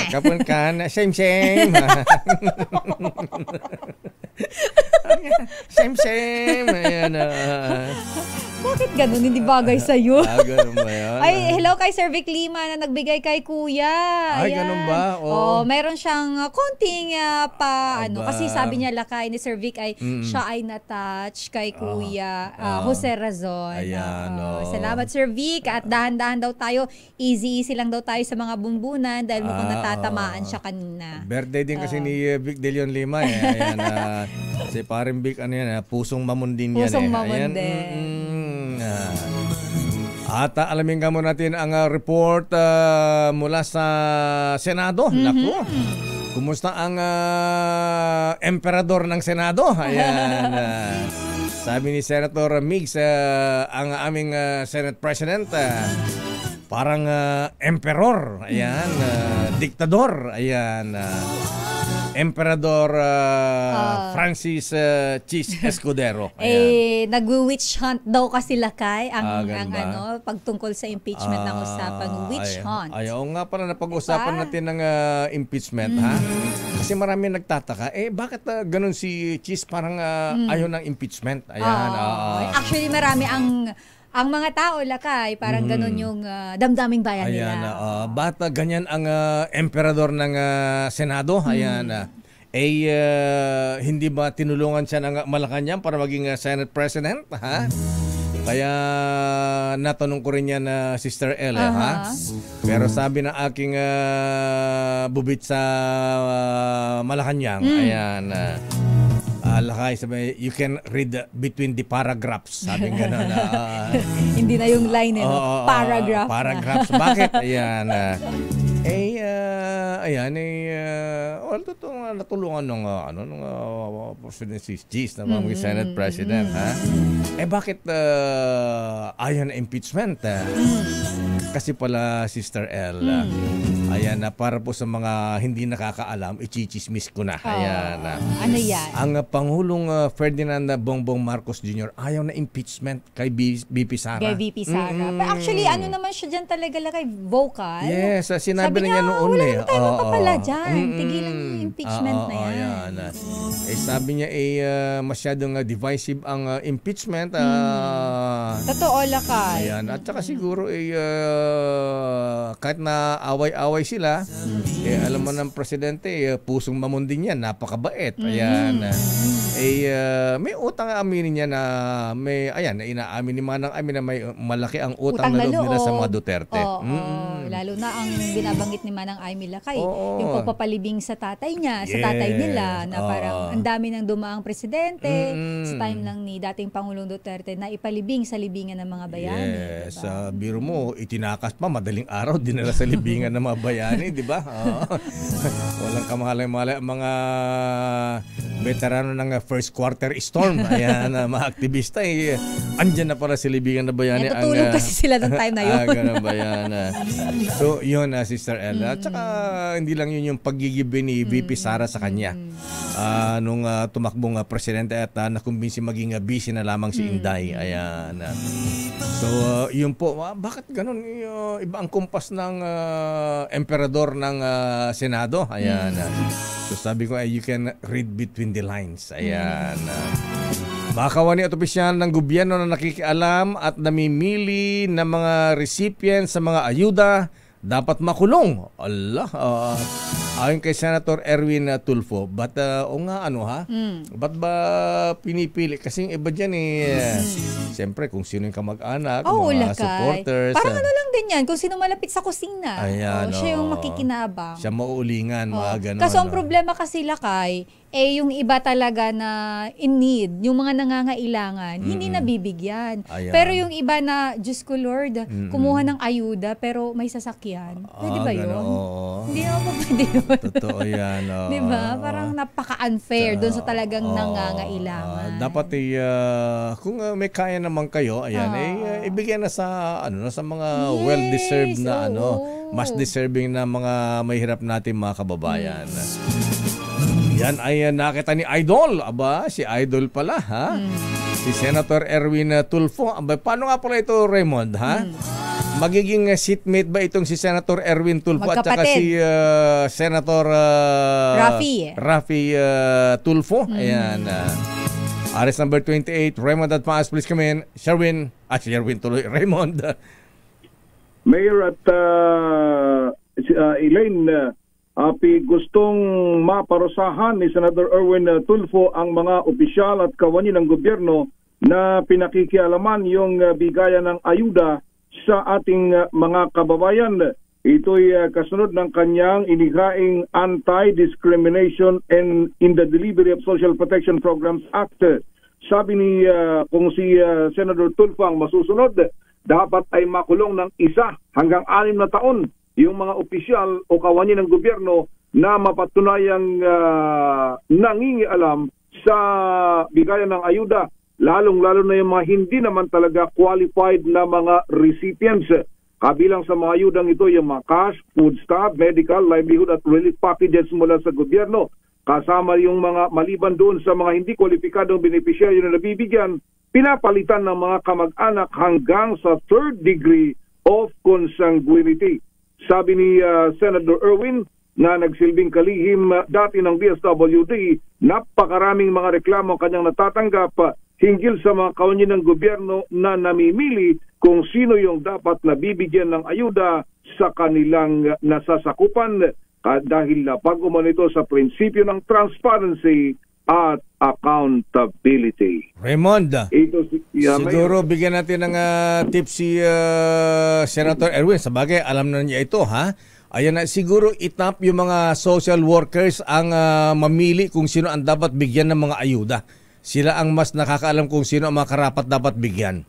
Kapunkan. Same. Same. Ayan. Bakit ganun? Hindi bagay sa'yo. Ganun ba yan? Ay, hello kay Sir Vic Lima na nagbigay kay Kuya. Ay, ganun ba? Meron siyang konting kasi sabi niya lakay ni Sir Vic ay siya ay na-touch kay Kuya Jose Razon. Ayan. Salamat Sir Vic at dahan-dahan daw tayo. Easy lang daw tayo sa mga bunbunan dahil mukhang natatamaan siya kanina. Birthday din kasi ni Vic De Leon Lima eh. Ayan. Si paring Vic, pusong mamon din yan. Pusong mamon din. At alamin nga mo natin ang report mula sa Senado. Naku, Kumusta ang emperador ng Senado? Ayan. Sabi ni Senator Migs, ang aming Senate President, parang emperor. Ayan. Diktador. Ayan. Emperador Francis Chis Escudero. Nag-witch hunt daw kasi Lakay ang pagtungkol sa impeachment ng usapang witch hunt. Ayaw nga pala napag-usapan natin ng impeachment, ha? Kasi marami nagtataka, bakit ganun si Chis parang ayaw ng impeachment? Ayan. Actually, marami ang mga tao, Lakay, parang ganun yung damdaming bayan nila. Ayan, bata ganyan ang emperador ng Senado. Ayan, hindi ba tinulungan siya ng Malacanang para maging Senate President? Ha? Kaya natanong ko rin yan Sister Elle, ha? Pero sabi ng aking bubit sa Malacanang, ayan, Lakay, sabi, you can read between the paragraphs. Sabi gano'n. Hindi na yung line, paragraph. Paragraphs. Bakit? Ayan. Natulungan ng President Gis na mga Senate President, ha? Bakit ayaw na impeachment? Kasi pala, Sister Elle, ayan, para po sa mga hindi nakakaalam, ichichismis ko na. Ayan. Ano yan? Ang Pangulong Ferdinand Bongbong Marcos Jr. ayaw na impeachment kay VP Sara. Kay VP Sara. Pero actually, ano naman siya dyan talaga kay vocal? Yes, sinabi na niya noon. Wala naman tayo mapapala dyan. Tigilan yung impeachment na yan. Ayan. Sabi niya, masyadong divisive ang impeachment. Totoo, Lakay. Ayan. At saka siguro, kahit na away-away sila, alam mo ng presidente, pusong mamundin yan, napakabait. Ayan. May utang aminin niya na inaamin ni Manang Amin na may malaki ang utang na loob nila sa mga Duterte. Lalo na ang binabanggit ni Manang Aimee Lakay, yung pagpapalibing sa tatay niya, sa tatay nila, na parang ang dami ng dumaang presidente sa time lang ni dating Pangulong Duterte na ipalibing sa libingan ng mga bayani. Yes, biro mo, itinakas pa, madaling araw, dinala sa libingan ng mga bayani, di ba? Walang kamahalay-malay mga veterano ng first quarter storm. Ayan, mga aktivista, andyan na para sa libingan ng bayani. Tutulog kasi sila ng time na yun. Ganun ba yan? So, yun, Sister Ella. At saka, hindi lang yun yung paggigibe ni VP Sara sa kanya. Nung tumakbong presidente at nakumbinsi maging busy na lamang si Inday. Ayan. So, yun po. Bakit ganun? Iba ang kumpas ng emperador ng Senado. Ayan. So, sabi ko, you can read between the lines. Ayan. Makakawani at opisyal ng gobyerno na nakikialam at namimili ng mga recipient sa mga ayuda dapat makulong. Allah. Ayon kay Senator Erwin Tulfo, ba't ba't ba pinipili? Kasi iba dyan siyempre kung sino yung kamag-anak, mga supporters. Parang ano lang din yan, kung sino malapit sa kusina. Ayan, siya yung makikinabang. Siya mauulingan, mga ganun. Kaso ang problema kasi, Lakay, yung iba talaga na in need, yung mga nangangailangan, hindi nabibigyan. Ayan. Pero yung iba na, Diyos ko Lord, kumuha ng ayuda pero may sasakyan. Pwede ba yun? Hindi naman po pwede yun. Totoo yan. Diba? Parang napaka-unfair doon sa talagang nangangailangan. Dapat kung may kaya naman kayo, ayan, ibigay na sa sa mga well-deserved na mas deserving na mga mahirap natin mga kababayan. Yan ay nakita ni Idol. Aba, si Idol pala, ha? Si Senator Erwin Tulfo. Aba, paano nga pala ito, Raymond, ha? Magiging seatmate ba itong si Senator Erwin Tulfo at saka si Senator Raffy Tulfo? Ayan. Aris number 28, Raymond at Paas, please come in. Sherwin tuloy, Raymond. Mayor at Elaine, gustong maparusahan ni Senator Erwin Tulfo ang mga opisyal at kawani ng gobyerno na pinakikialaman yung bigayan ng ayuda sa ating mga kababayan. Ito'y kasunod ng kanyang inihaing Anti-Discrimination and in the Delivery of Social Protection Programs Act. Sabi ni kung si Senator Tulfo ang masusunod, dapat ay makulong ng 1 hanggang 6 na taon yung mga opisyal o kawani ng gobyerno na mapatunayang nangingialam sa bigayan ng ayuda, lalong-lalo na yung mga hindi naman talaga qualified na mga recipients. Kabilang sa mga ayudang ito yung mga cash, food stamp, medical, livelihood at relief packages mula sa gobyerno. Kasama yung mga maliban doon sa mga hindi kwalipikadong benepisyaryo na nabibigyan, pinapalitan ng mga kamag-anak hanggang sa third degree of consanguinity. Sabi ni Senator Erwin na nagsilbing kalihim dati ng DSWD, napakaraming mga reklamo kanyang natatanggap hinggil sa mga kawani ng gobyerno na namimili kung sino yung dapat na bibigyan ng ayuda sa kanilang nasasakupan dahil napag umanito sa prinsipyo ng transparency at accountability. Raymond, siguro bigyan natin ng tips si Senator Erwin. Sabagay, alam na niya ito, ha? Ayan na, siguro itap yung mga social workers ang mamili kung sino ang dapat bigyan ng mga ayuda. Sila ang mas nakakaalam kung sino ang mga karapat dapat bigyan.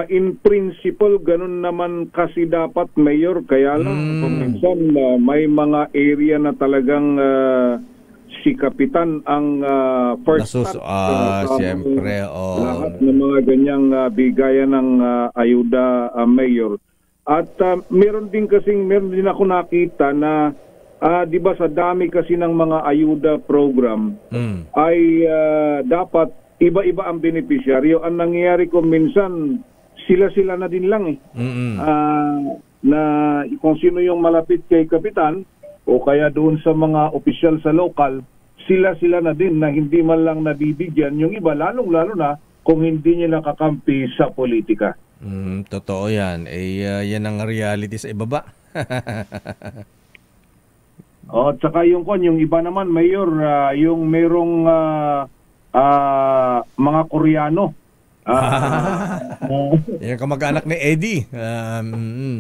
In principle, ganun naman kasi dapat, Mayor. Kaya lang, kung minsan may mga area na talagang si Kapitan ang first siyempre, lahat ng mga ganyang bigayan ng ayuda, Mayor. At meron din ako nakita na 'di ba sa dami kasi ng mga ayuda program ay dapat iba-iba ang beneficiaryo. Ang nangyayari ko minsan sila na din lang na kung sino yung malapit kay Kapitan o kaya doon sa mga opisyal sa lokal, sila na din na hindi man lang nabibigyan. Yung iba lalong-lalo na kung hindi niya nakakampi sa politika. Totoo yan. Yan ang reality sa ibaba. At saka yung iba naman, Mayor, yung merong mga Koreano. Yung kamag-anak ni Eddie.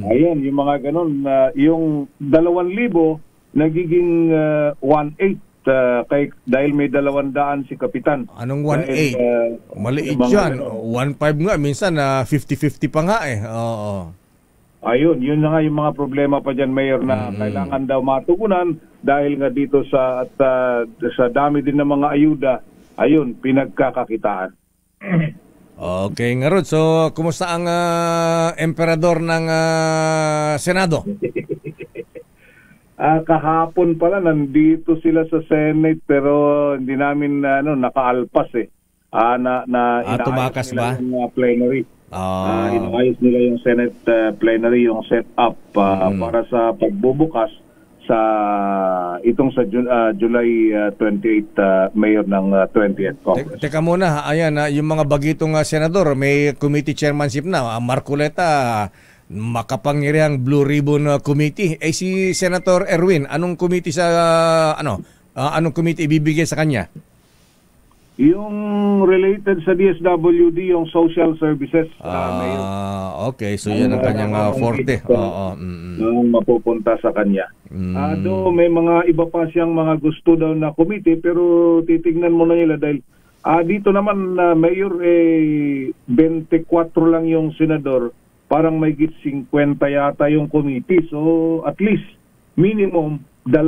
Ayun, yung mga ganun. Yung 2,000 nagiging 1,800 dahil may 200 si Kapitan. Anong 1,800? Maliit yan. 1,500 nga. Minsan 50-50 pa nga eh. Oo. Ayun, yun na nga yung mga problema pa dyan, Mayor, na kailangan daw matugunan dahil nga dito sa dami din ng mga ayuda, ayun, pinagkakakitaan. Okay nga Rod. So, kumusta ang emperador ng Senado? Kahapon pala, nandito sila sa Senate pero hindi namin nakaalpas eh. Tumakas ba? Yung plenary. Inayos nila yung Senate plenary, yung setup para sa pagbubukas sa itong sa July 28 Mayor ng 20th Congress. Teka muna, ayan, yung mga bagitong senador, may committee chairmanship na. Marcoleta, makapangyarihang Blue Ribbon Committee. Si Senator Erwin, anong committee anong committee ibibigay sa kanya? Yung related sa DSWD, yung social services. Okay, so yan ang kanyang forte. Yung mapupunta sa kanya. Do may mga iba pa siyang mga gusto daw na committee, pero titignan mo na nila dahil dito naman Mayor 24 lang yung senador, parang may 50 yata yung committee. So at least minimum 2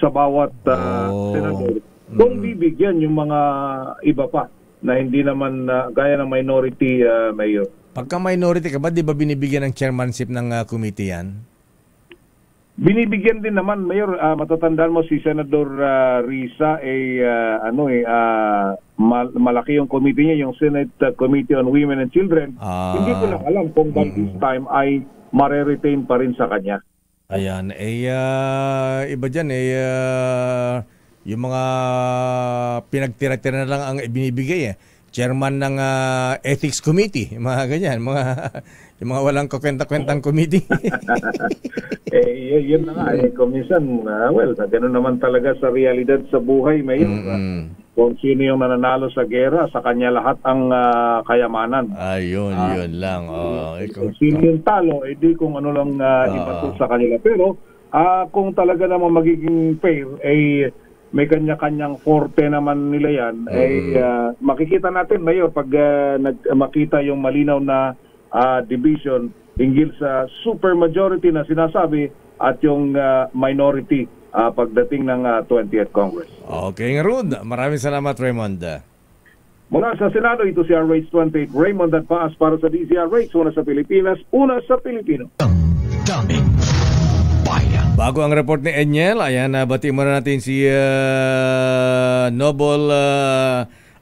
sa bawat senador. Kung bibigyan yung mga iba pa na hindi naman gaya ng minority, Mayor. Pagka minority ka ba, di ba binibigyan ng chairmanship ng committee yan? Binibigyan din naman, Mayor. Matatandaan mo si Senator Risa, malaki yung committee niya, yung Senate Committee on Women and Children. Hindi ko lang alam kung by this time ay mare-retain pa rin sa kanya. Ayan. Iba dyan, yung mga pinagtira-tira na lang ang ibinibigay chairman ng ethics committee, mga ganyan, yung mga walang kakwenta-kwentang committee. Yun na nga, komisan, gano'n naman talaga sa realidad sa buhay, Mayor. Kung sino yung nananalo sa gera, sa kanya lahat ang kayamanan. Yun lang. Kung sino yung talo, di kung ano lang ibato sa kanila. Pero kung talaga naman magiging fair, may kanya-kanyang forte naman nila yan, makikita natin, Mayor, pag makita yung malinaw na division hinggil sa supermajority na sinasabi at yung minority pagdating ng 20th Congress. Okay nga Rod. Maraming salamat Raymond. Mula sa Senado, ito si RH28 Raymond at Paas para sa DZRH, una sa Pilipinas, una sa Pilipino. Daming bayan. Bago ang report ni Enyel, ayan, bati muna natin si Noble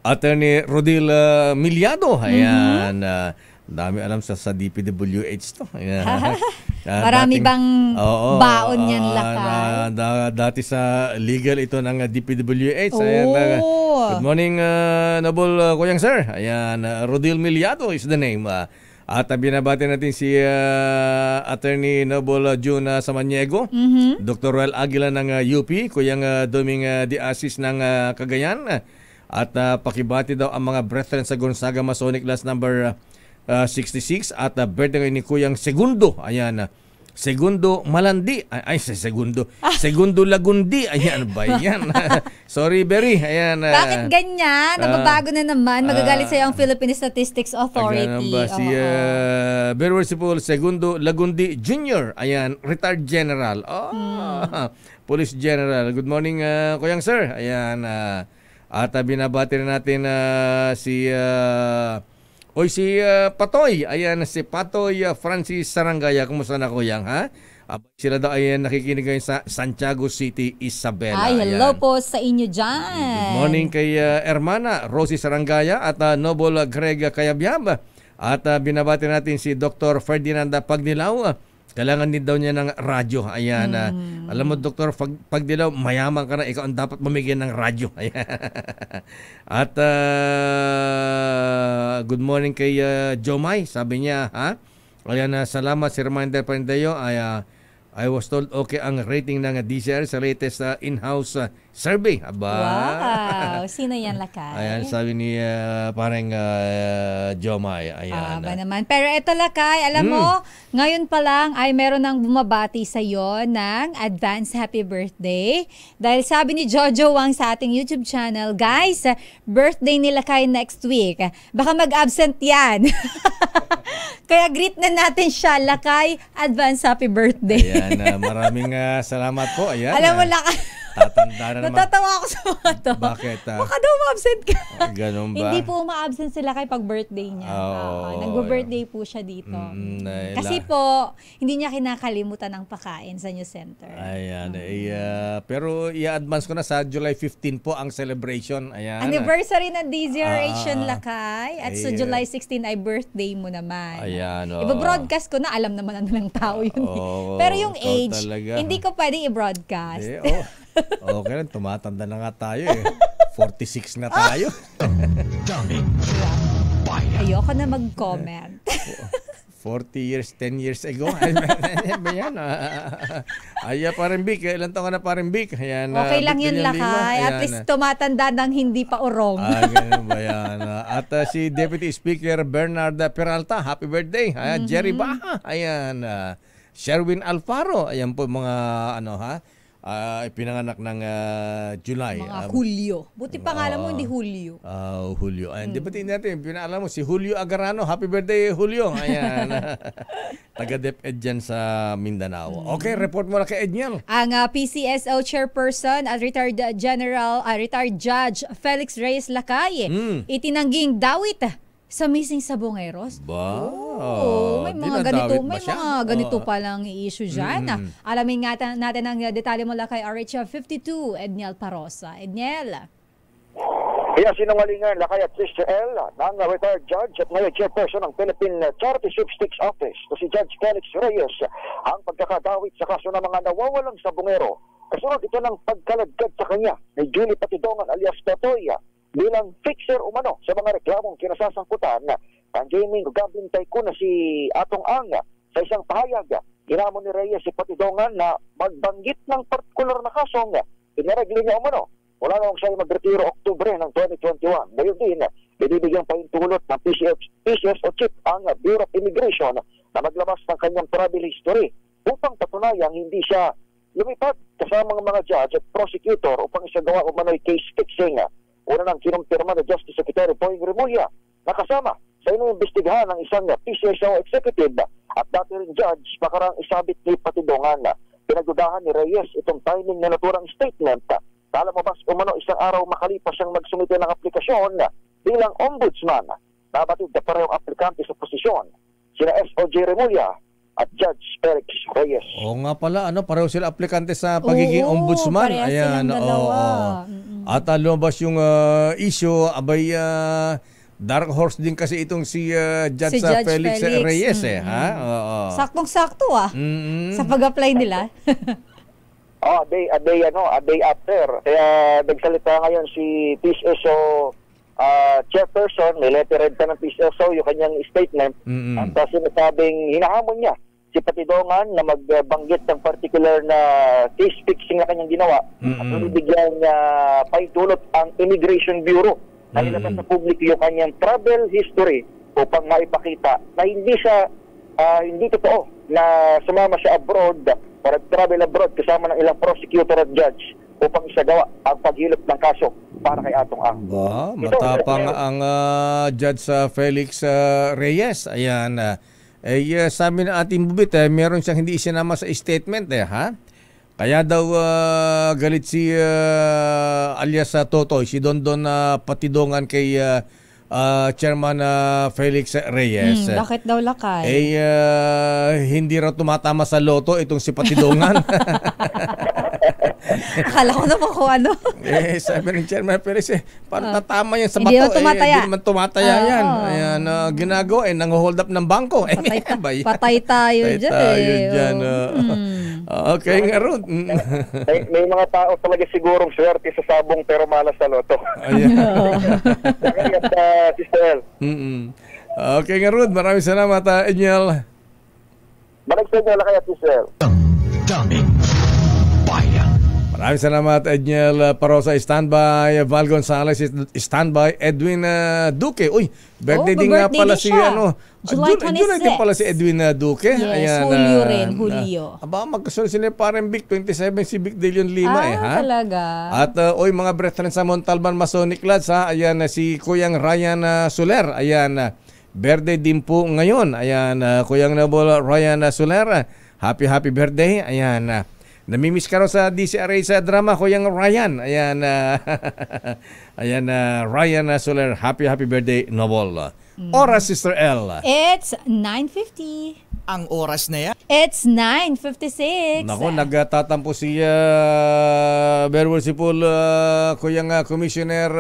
Attorney Rodil Miliado. Ayan, dami alam sa DPWH to. Ayan. Marami bang baon yan, Lakay? Dati sa legal ito ng DPWH. Ayan, good morning, Noble Kuyang Sir. Ayan, Rodil Miliado is the name. At binabati natin si Attorney Noble June Samaniego, Dr. Roel Aguila ng UP, Kuyang Doming Diasis ng Cagayan. At pakibati daw ang mga brethren sa Gonzaga Masonic Class number 66 at birthday ni Kuyang Segundo. Ayan, Segundo Malandi. Segundo Lagundi. Ayan ba yan? Sorry, Berry. Ayan. Bakit ganyan? Nababago na naman. Magagalit sa'yo ang Philippine Statistics Authority. Ba si Very Worshipful Segundo Lagundi Jr. Ayan, retired general. Police General. Good morning, Kuyang Sir. Ayan. At binabati na natin si Patoy. Ayan, si Patoy Francis Sarangaya. Kumusta na Kuyang, ha? Sila daw ay nakikinig ngayon sa Santiago City, Isabela. Ay, hello po sa inyo dyan. Good morning kay Hermana Rosie Sarangaya at Noble Greg Kayabyab. At binabati natin si Dr. Ferdinand Pagdilaw. Kailangan din daw niya ng radyo. Ayan. Alam mo, Dr. Pagdilaw, mayaman ka na. Ikaw ang dapat mamigyan ng radyo. Ayan. At good morning kay Jomay. Sabi niya, ha? Ayan, salamat. Si reminder pa rin tayo. I was told okay ang rating ng DCR sa latest in-house survey. Aba. Wow. Sino yan, Lakay? Ayan, sabi ni parang Jomay. Ayan. Ba naman. Pero eto, Lakay, alam mo, ngayon pa lang ay meron nang bumabati sa iyo ng advance happy birthday. Dahil sabi ni Jojo Wang sa ating YouTube channel, guys, birthday ni Lakay next week. Baka mag-absent yan. Kaya greet na natin siya, Lakay, advance happy birthday. Ayan, maraming salamat po. Ayan. Alam mo, Lakay, tatanda na naman. natatawa ako sa mga to. Bakit? Baka daw ma-absent ka. Ganun ba? Hindi po ma-absent sila kay pag birthday niya. Nag-birthday po siya dito. Kasi po, hindi niya kinakalimutan ang pakain sa News Center. Ayan. Pero i-advance ko na sa July 15 po ang celebration. Ayan. Anniversary ng DZRH yun, Lakay. At sa July 16 ay birthday mo naman. Ayan. Iba-broadcast ko na. Alam naman ng tao yun. Pero yung age, hindi ko pwedeng i-broadcast. Okay lang, tumatanda na nga tayo eh. 46 na tayo. Daming bayan. Ayoko na mag-comment. 40 years, 10 years ago. Ayan. Parang Vic. Ilan taon ka na parang Vic? Ayan, okay lang yun, Lakay. At least tumatanda ng hindi pa urong. Ganun ba yan? At si Deputy Speaker Bernard Peralta, happy birthday. Jerry Baha. Ayan. Sherwin Alfaro. Ayan po mga pinanganak ng July. Mga Julio. Buti pangalan mo, hindi Julio. Julio. Ayan, di ba natin, pinaalam mo, si Julio Agarano. Happy birthday, Julio. Ayan. Taga-DepEd dyan sa Mindanao. Okay, report mo na kay Edniel. Ang PCSO chairperson at retired Judge Felix Reyes Lakay, itinangging dawit sa missing Sabongeros. May mga ganito pa lang i-issue dyan. Alamin nga natin ang detalye mula kay RH52, Edniel Parosa. Edniel. Kaya sinungalingan Lakay at Sister L ng retired judge at ngayon chairperson ng Philippine Charity Sweepstakes Office si Judge Felix Reyes ang pagkakadawit sa kaso ng mga nawawalang sabongero. Kasunod ito ng pagkaladkad sa kanya ni Julie Patidongan alias Totoy bilang fixer umano sa mga reklamong kinasasangkutan ng gaming gambling tycoon na si Atong Ang. Sa isang pahayag, inamon ni Reyes si Patidongan na magbanggit ng partikular na kasong inaregli niya umano mula nung siya magretiro Oktubre ng 2021. Ngayon din, binibigyan pahintulot ng PCS o CHIP ang Bureau of Immigration na maglabas ng kanyang travel history upang patunayang hindi siya lumipad kasama ng mga judge at prosecutor upang isagawa umano'y case fixing. Una nang kinumpirma na Justice Secretary Poing Remulla na kasama sa iniimbestigahan ng isang PCSO executive at dati rin judge makarang isabit ni Patidongan. Pinagdudahan ni Reyes itong timing na naturang statement. Kala mo bas umano isang araw makalipas siyang magsumite ng aplikasyon bilang ombudsman. Nabatid na parehong aplikante sa posisyon, sina S.O.J. Remulla at Judge Felix Reyes. Oo nga pala, pareho sila aplikante sa pagiging ombudsman. Ayan, At lumabas yung issue, abay dark horse din kasi itong si Judge Felix Reyes Saktong-sakto sa pag-apply nila. A day after. Kaya nagsalita ngayon si PCSO chairperson, may letterhead pa ng PCSO yung kanyang statement. At sinasabing hinahamon niya si Patidongan na magbanggit ng particular na case fixing na kanyang ginawa at bibigyan niya paintulot ang Immigration Bureau na nilabas sa publiko yung kanyang travel history upang maipakita na hindi totoo na sumama siya abroad or travel abroad kasama ng ilang prosecutor at judge upang isagawa ang paghilot ng kaso para kay Atong Ang. Matapang ang Judge Felix Reyes. Ayan. Sabi ng ating bubit, meron siyang hindi isinama sa statement. Kaya daw galit si alias Totoy, si Dondon Patidongan kay Chairman Felix Reyes. Bakit daw lakay? Hindi raw tumatama sa loto itong si Patidongan. Akala ko naman kung ano. Sabi ng Chairman Felix, parang tatama yan sa bato. Hindi naman tumataya yan. Ayan, ginagawa, nang-hold up ng bangko. Patay tayo dyan. Okay nga ron. May mga tao talaga sigurong swerte sa sabong pero malas sa loto. Ayan. Sister El. Okay nga ron. Maraming salamat, Enyel. Maraming salamat kaya, Sister El. Daming bayan. Maraming salamat, Enyel Parosa, standby. Val Gonzales, standby. Edwin Duque. Uy, birthday din nga pala si July 26. July din pala si Edwin Duque. Yes, Julio rin, Julio. Magkasunod sila parang Vic, 27 si Vic De Leon Lima talaga. At mga brethren sa Montalban Masonic Lads, ayan si Kuyang Ryan Soler. Ayan, birthday din po ngayon. Ayan, Kuyang Noble Ryan Soler. Happy birthday. Ayan, namimiss ka raw sa DCRA sa drama, Kuyang Ryan. Ayan, Ryan Soler, happy birthday, Noble. Oras, Sister L. It's 9:50. Ang oras na yan? It's 9:56. Nako, nagtatampo si very worshipful Kuyang Commissioner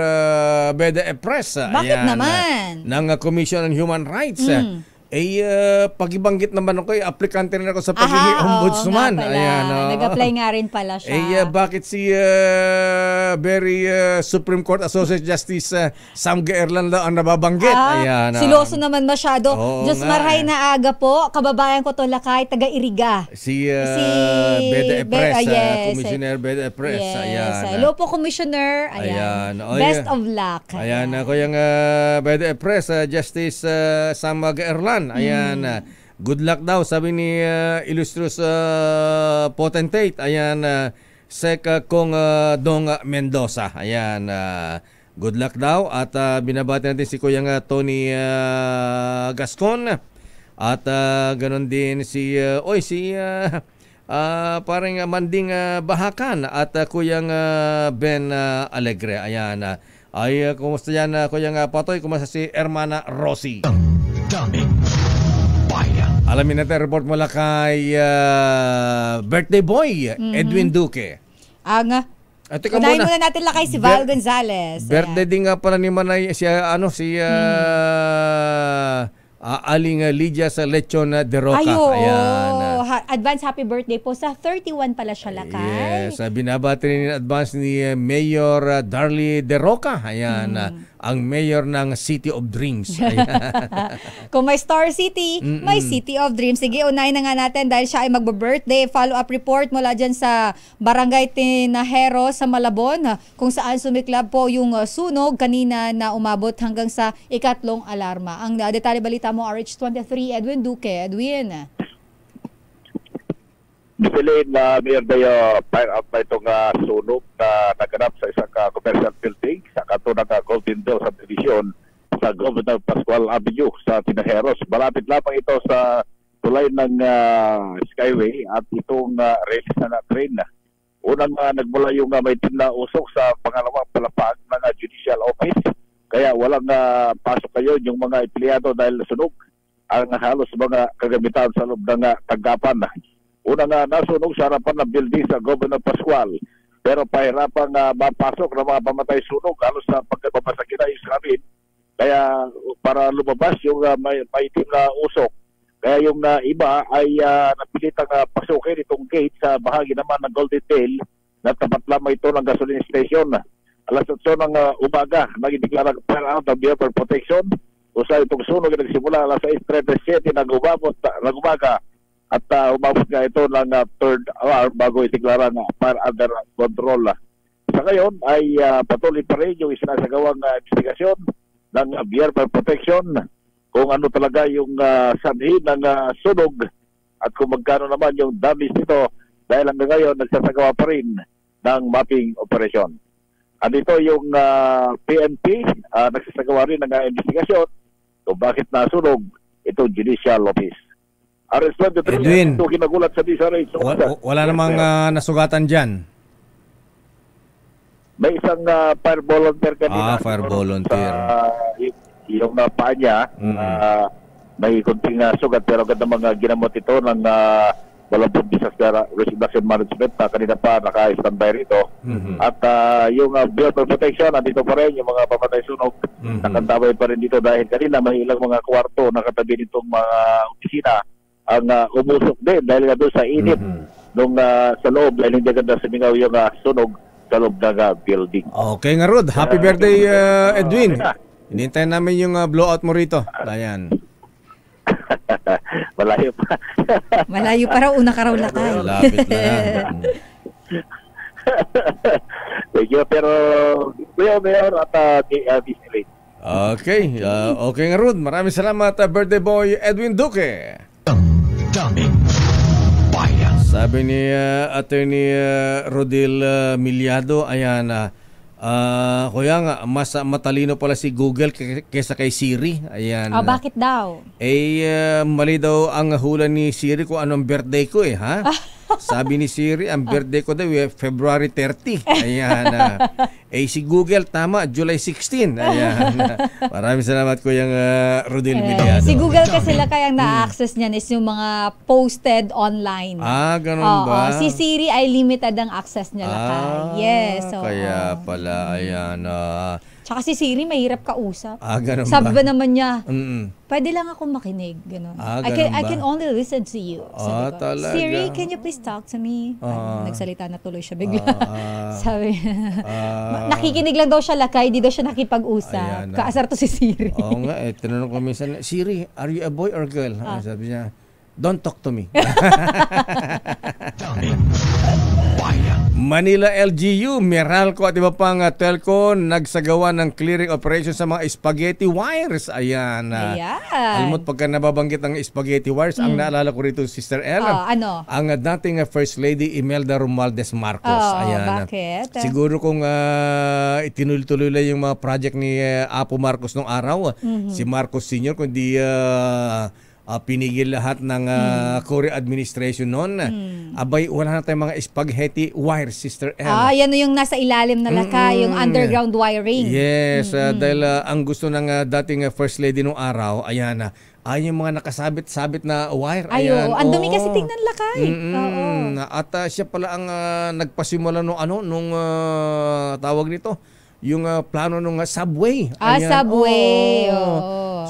Beda Epres. Bakit naman? Ng Commission on Human Rights. Pagibanggit naman ako, aplikante rin ako sa pagiging ombudsman. Nag-apply nga rin pala siya. Bakit si very Supreme Court Associate Justice Sam Gaerlan ang nababanggit? Siloso naman masyado. Diyos maray na aga po. Kababayan ko to lakay, taga-Iriga. Si Beda Epres, Commissioner Beda Epres. Hello po, Commissioner. Best of luck. Ayan, ako yung Beda Epres, Justice Sam Gaerlan. Ayan, good luck daw, sabi ni Illustrious Potentate. Ayan, Sek Kong Dong Mendoza. Ayan, good luck daw. At binabati natin si Kuyang Tony Gascon. At ganon din si parang Manding Bahakan at Kuyang Ben Alegre. Ayan, kumusta yan, Kuyang Patoy? Kumusta si Hermana Rosie? Daming bayan. Alamin natin, report mula kay birthday boy, Edwin Duque. Unahin muna natin lakay si Val Gonzales. Birthday din nga pala ni Manay, Aling Lydia sa Lechon de Roca. Advance happy birthday po sa 31 pala siya lakay. Yes, binabati rin in advance ni Mayor Darly de Roca. Ayan, ang mayor ng City of Dreams. Kung may Star City, may City of Dreams. Sige, unahin na nga natin dahil siya ay magbe-birthday. Follow-up report mula dyan sa Barangay Tinahero sa Malabon, kung saan sumiklab po yung sunog kanina na umabot hanggang sa ikatlong alarma. Ang detalye balita mo, RH23, Edwin Duque. Edwin. Disilin na Mayor fire out na itong sunog na naganap sa isang commercial building sa kanto ng Golden Dale subdivision sa Governor Pascual Avenue sa Tinajeros. Malapit lamang ito sa tulay ng Skyway at itong release na train. Unang nagmula yung may team na usok sa pangalawang palapag ng judicial office. Kaya walang pasok kayo yung mga empleyado dahil nasunog ang halos mga kagamitan sa loob ng tanggapan. Unang nasunog sa harapan ng building sa Governor Pascual. Pero pahirapang mapasok ng mga pamatay sunog halos sa pagkababasagin na yung salamin. Kaya para lumabas yung may team na usok. Kaya yung iba ay napilitang pasukin itong gate sa bahagi naman ng Golden Tail na tapat lamang ito ng gasoline station. Alas 8 ng umaga, nagdeklara fire out ng Bureau of Protection. Usa itong sunog ay nagsimula alas 6:37 ng umaga at umabot nga ito ng third hour bago ideklara ng fire under control. Sa ngayon ay patuloy pa rin yung isinasagawang investigasyon ng Bureau of Protection kung ano talaga yung sanhi ng sunog at kung magkano naman yung damage nito dahil hanggang ngayon nagsasagawa pa rin ng mapping operation. Andito yung PNP, nagsasagawa rin ng investigasyon kung bakit nasunog itong judicial office. RS-23, ito kinagulat sa DSRH. Wala namang nasugatan dyan? May isang fire volunteer kanina. Fire volunteer. Yung paa niya, may kunting sugat pero ganda mga ginamot ito ng Malabog Disaster Reduction Management na kanina pa naka-standby rito. At yung Bureau of Protection, nandito pa rin yung mga pamatay sunog. Nakandabay pa rin dito dahil kanina may ilang mga kwarto na katabi nitong mga opisina ang umusok din dahil nga doon sa init nung sa loob dahil hindi ganda sumingaw yung sunog sa loob ng building. Okay nga Rod, happy birthday Edwin. Hinintayin namin yung blowout mo rito. Ayan. Malayo pa. Malayo pa raw, una ka raw lakay. Lapit na yan. Pero mayor at Disneyland. Okay. Okay nga Rod. Maraming salamat birthday boy Edwin Duque. Daming bayan. Sabi ni Attorney Rodil Milyado, ayan, kuya nga, mas matalino pala si Google kaysa kay Siri. Ayan. Bakit daw? Mali daw ang hula ni Siri kung anong birthday ko ha? Sabi ni Siri, ang birthday ko daw February 30. Ayan. Si Google, tama, July 16. Ayan. Maraming salamat Kuyang Rodil Milyado. Si Google kasi kayang na-access niyan is yung mga posted online. Ganun ba? Si Siri ay limited ang access niya Yes. Kaya pala, ayan. Tsaka si Siri, mahirap kausap. Ganun Sabi ba? naman niya, pwede lang ako makinig. Ganun. I can only listen to you. Talaga. Siri, can you please talk to me? Nagsalita na tuloy siya bigla. Sabi, nakikinig lang daw siya lakay, di daw siya nakipag-usap. Kaasar to si Siri. Oo nga, tinanong ko minsan, Siri, are you a boy or girl? Sabi niya, don't talk to me. Manila LGU, Meralco at iba pang telco nagsagawa ng clearing operation sa mga spaghetti wires. Ayan. Alam mo, pagka nababanggit ang spaghetti wires, ang naalala ko rito, Sister El, ano? Ang dating First Lady Imelda Romualdez Marcos. Ayan. Bakit? Siguro kung itinuloy-tuloy lang yung mga project ni Apo Marcos nung araw, si Marcos Sr., kundi pinigil lahat ng Korea administration noon. Abay, wala na tayong mga spaghetti wires, Sister El. Yan yung nasa ilalim na lakay, yung underground wiring. Yes, dahil ang gusto ng dating First Lady nung araw, ayan, yung mga nakasabit-sabit na wire. Ayan. Ang dumi kasi tingnan lakay. At siya pala ang nagpasimula nung tawag nito, yung plano ng subway. Subway.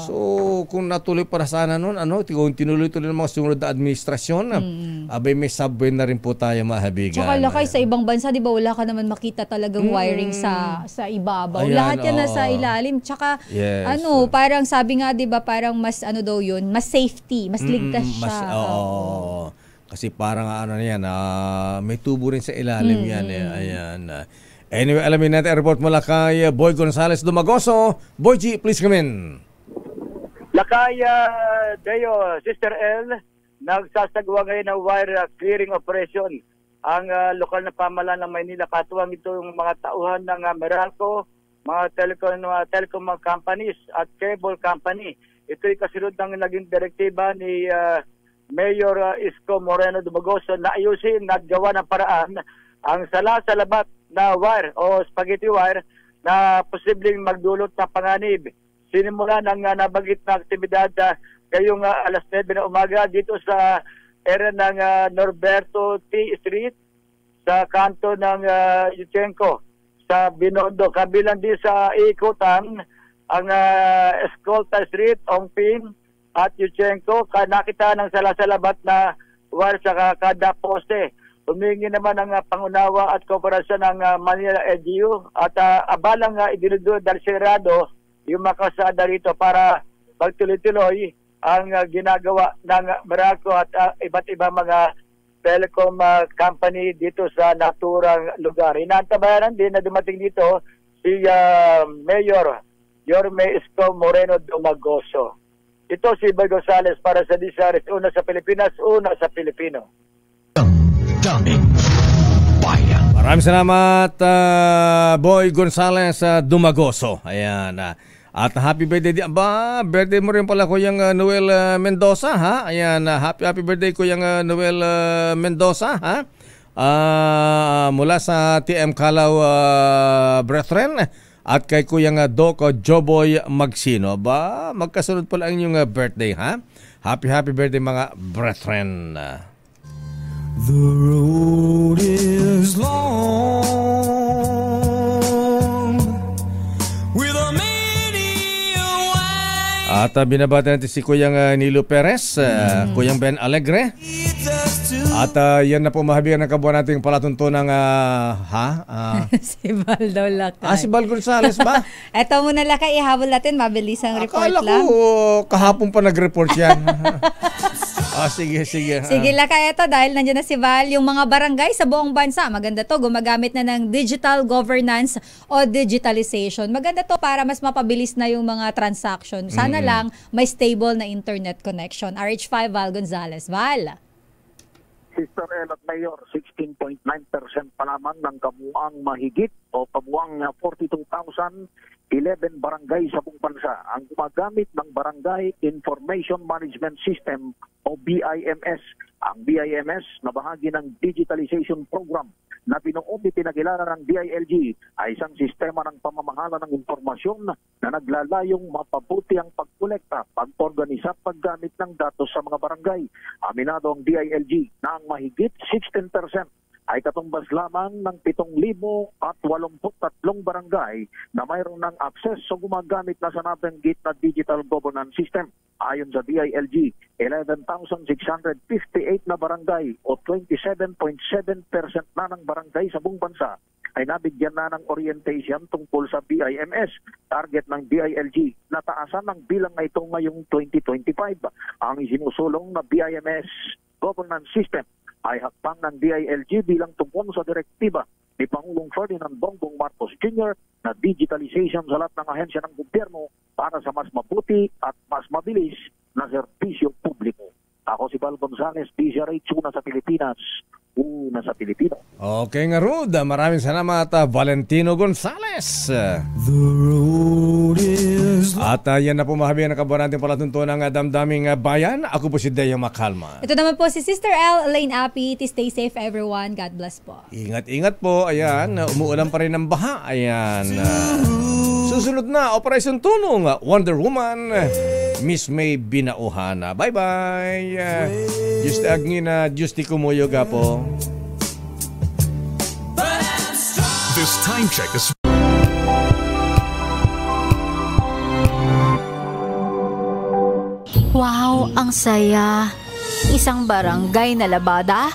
So, kung natuloy para sana noon, kung tinuloy-tuloy ng mga sumunod na administrasyon, abay may subway na rin po tayo mahabigan. Tsaka lakay sa ibang bansa, di ba wala ka naman makita talagang wiring sa ibabaw. Lahat yan nasa ilalim. Tsaka, parang sabi nga, di ba, parang mas daw yun, mas safety, mas ligtas siya. Kasi parang may tubo rin sa ilalim yan. Ayan. Anyway, alamin natin ang report mula kay Boy Gonzales Dumagoso. Boy G, please come in. Lakay, Deo, Sister L, nagsasagawa ngayon ng wire clearing operation. Ang lokal na pamahalaan ng Maynila, katuwang ito yung mga tauhan ng Meralco, mga telecom companies at cable company. Ito'y kasunod ng naging direktiba ni Mayor Isko Moreno Dumagoso na ayusin at gawa ng paraan ang salabat na wire o spaghetti wire na posibleng magdulot ng panganib. Sinimula ng nabanggit na aktibidad ngayong alas 9 na umaga dito sa area ng Norberto T. Street sa kanto ng Yuchenko sa Binondo. Kabilang din sa ikutan ang Escolta Street, Ongping at Yuchenko. Nakita ng salasalabat na wire sa kada poste. Humingi naman ng pangunawa at kooperasyon ng Manila LGU at abalang idinudod dahil sirado yung makasada rito para magtuloy-tuloy ang ginagawa ng Meralco at iba't ibang mga telecom company dito sa naturang lugar. Inaantabayanan din na dumating dito si Mayor Yorme Isko Moreno Dumagoso. Ito si Boy Gonzales para sa DZRH, una sa Pilipinas, una sa Pilipino. Daming bayan. Maraming salamat, Boy Gonzales Dumagoso. Ayan. At happy birthday. Birthday mo rin pala Kuyang Noel Mendoza, ha? Ayan, happy birthday Kuyang Noel Mendoza, ha? Mula sa TM Calaw Brethren at kay Kuyang Doc Joboy Magsino. Magkasunod pala ang inyong birthday, ha? Happy birthday mga brethren. The road is long with a many way. At binabati natin si Kuyang Nilo Perez, Kuyang Ben Alegre. At yan na po mahabigan ng kabuhan nating palatuntunang si Val daw Lakay. Si Val Gonzales ba? Eto muna Lakay, ihabol natin, mabilis ang report Akala lang. ko kahapon pa nag-report yan. Sige. Sige Lakay, eto dahil nandiyan na si Val, yung mga barangay sa buong bansa, maganda to, gumagamit na ng digital governance o digitalization. Maganda to para mas mapabilis na yung mga transaction. Sana lang may stable na internet connection. RH5 Val Gonzales. Val. Sister El at Mayor, 16.9% pa lamang ng kabuang mahigit o kabuang 42,011 barangay sa buong bansa ang gumagamit ng Barangay Information Management System o BIMS. Ang BIMS na bahagi ng digitalization program na binuong ipinagilala ng DILG ay isang sistema ng pamamahala ng impormasyon na naglalayong mapabuti ang pagkolekta, pag-organisa at paggamit ng datos sa mga barangay. Aminado ang DILG na ang mahigit 16% ay katumbas lamang ng 7,083 barangay na mayroon ng access sa gumagamit na sa nabanggit na digital governance system. Ayon sa DILG, 11,658 na barangay o 27.7% na ng barangay sa buong bansa ay nabigyan na ng orientation tungkol sa BIMS. Target ng DILG na taasan ng bilang na ito ngayong 2025. Ang isinusulong na BIMS governance system ay hakbang ng DILG bilang tugon sa direktiba ni Pangulong Ferdinand Bongbong Marcos Jr. na digitalization sa lahat ng ahensya ng gobyerno para sa mas mabuti at mas mabilis na serbisyo publiko. Ako si Val Gonzales, DZRH, una sa Pilipinas, una sa Pilipino. Okay nga Rod, maraming salamat Valentino Gonzales. The road is long. At yan na po mahabihan ng kabuhan natin palatuntunan ng damdaming bayan. Ako po si Deo Macalma. Ito naman po si Sister L. Elaine Api. Stay safe everyone. God bless po. Ingat po. Ayan, umuulan pa rin ng baha. Ayan. Susunod na, Operation Tunong, Wonder Woman, Miss May Binauhana. Bye-bye. Just agngina, Justi Kumuyo po. This time check is... Wow, ang saya. Isang barangay na labada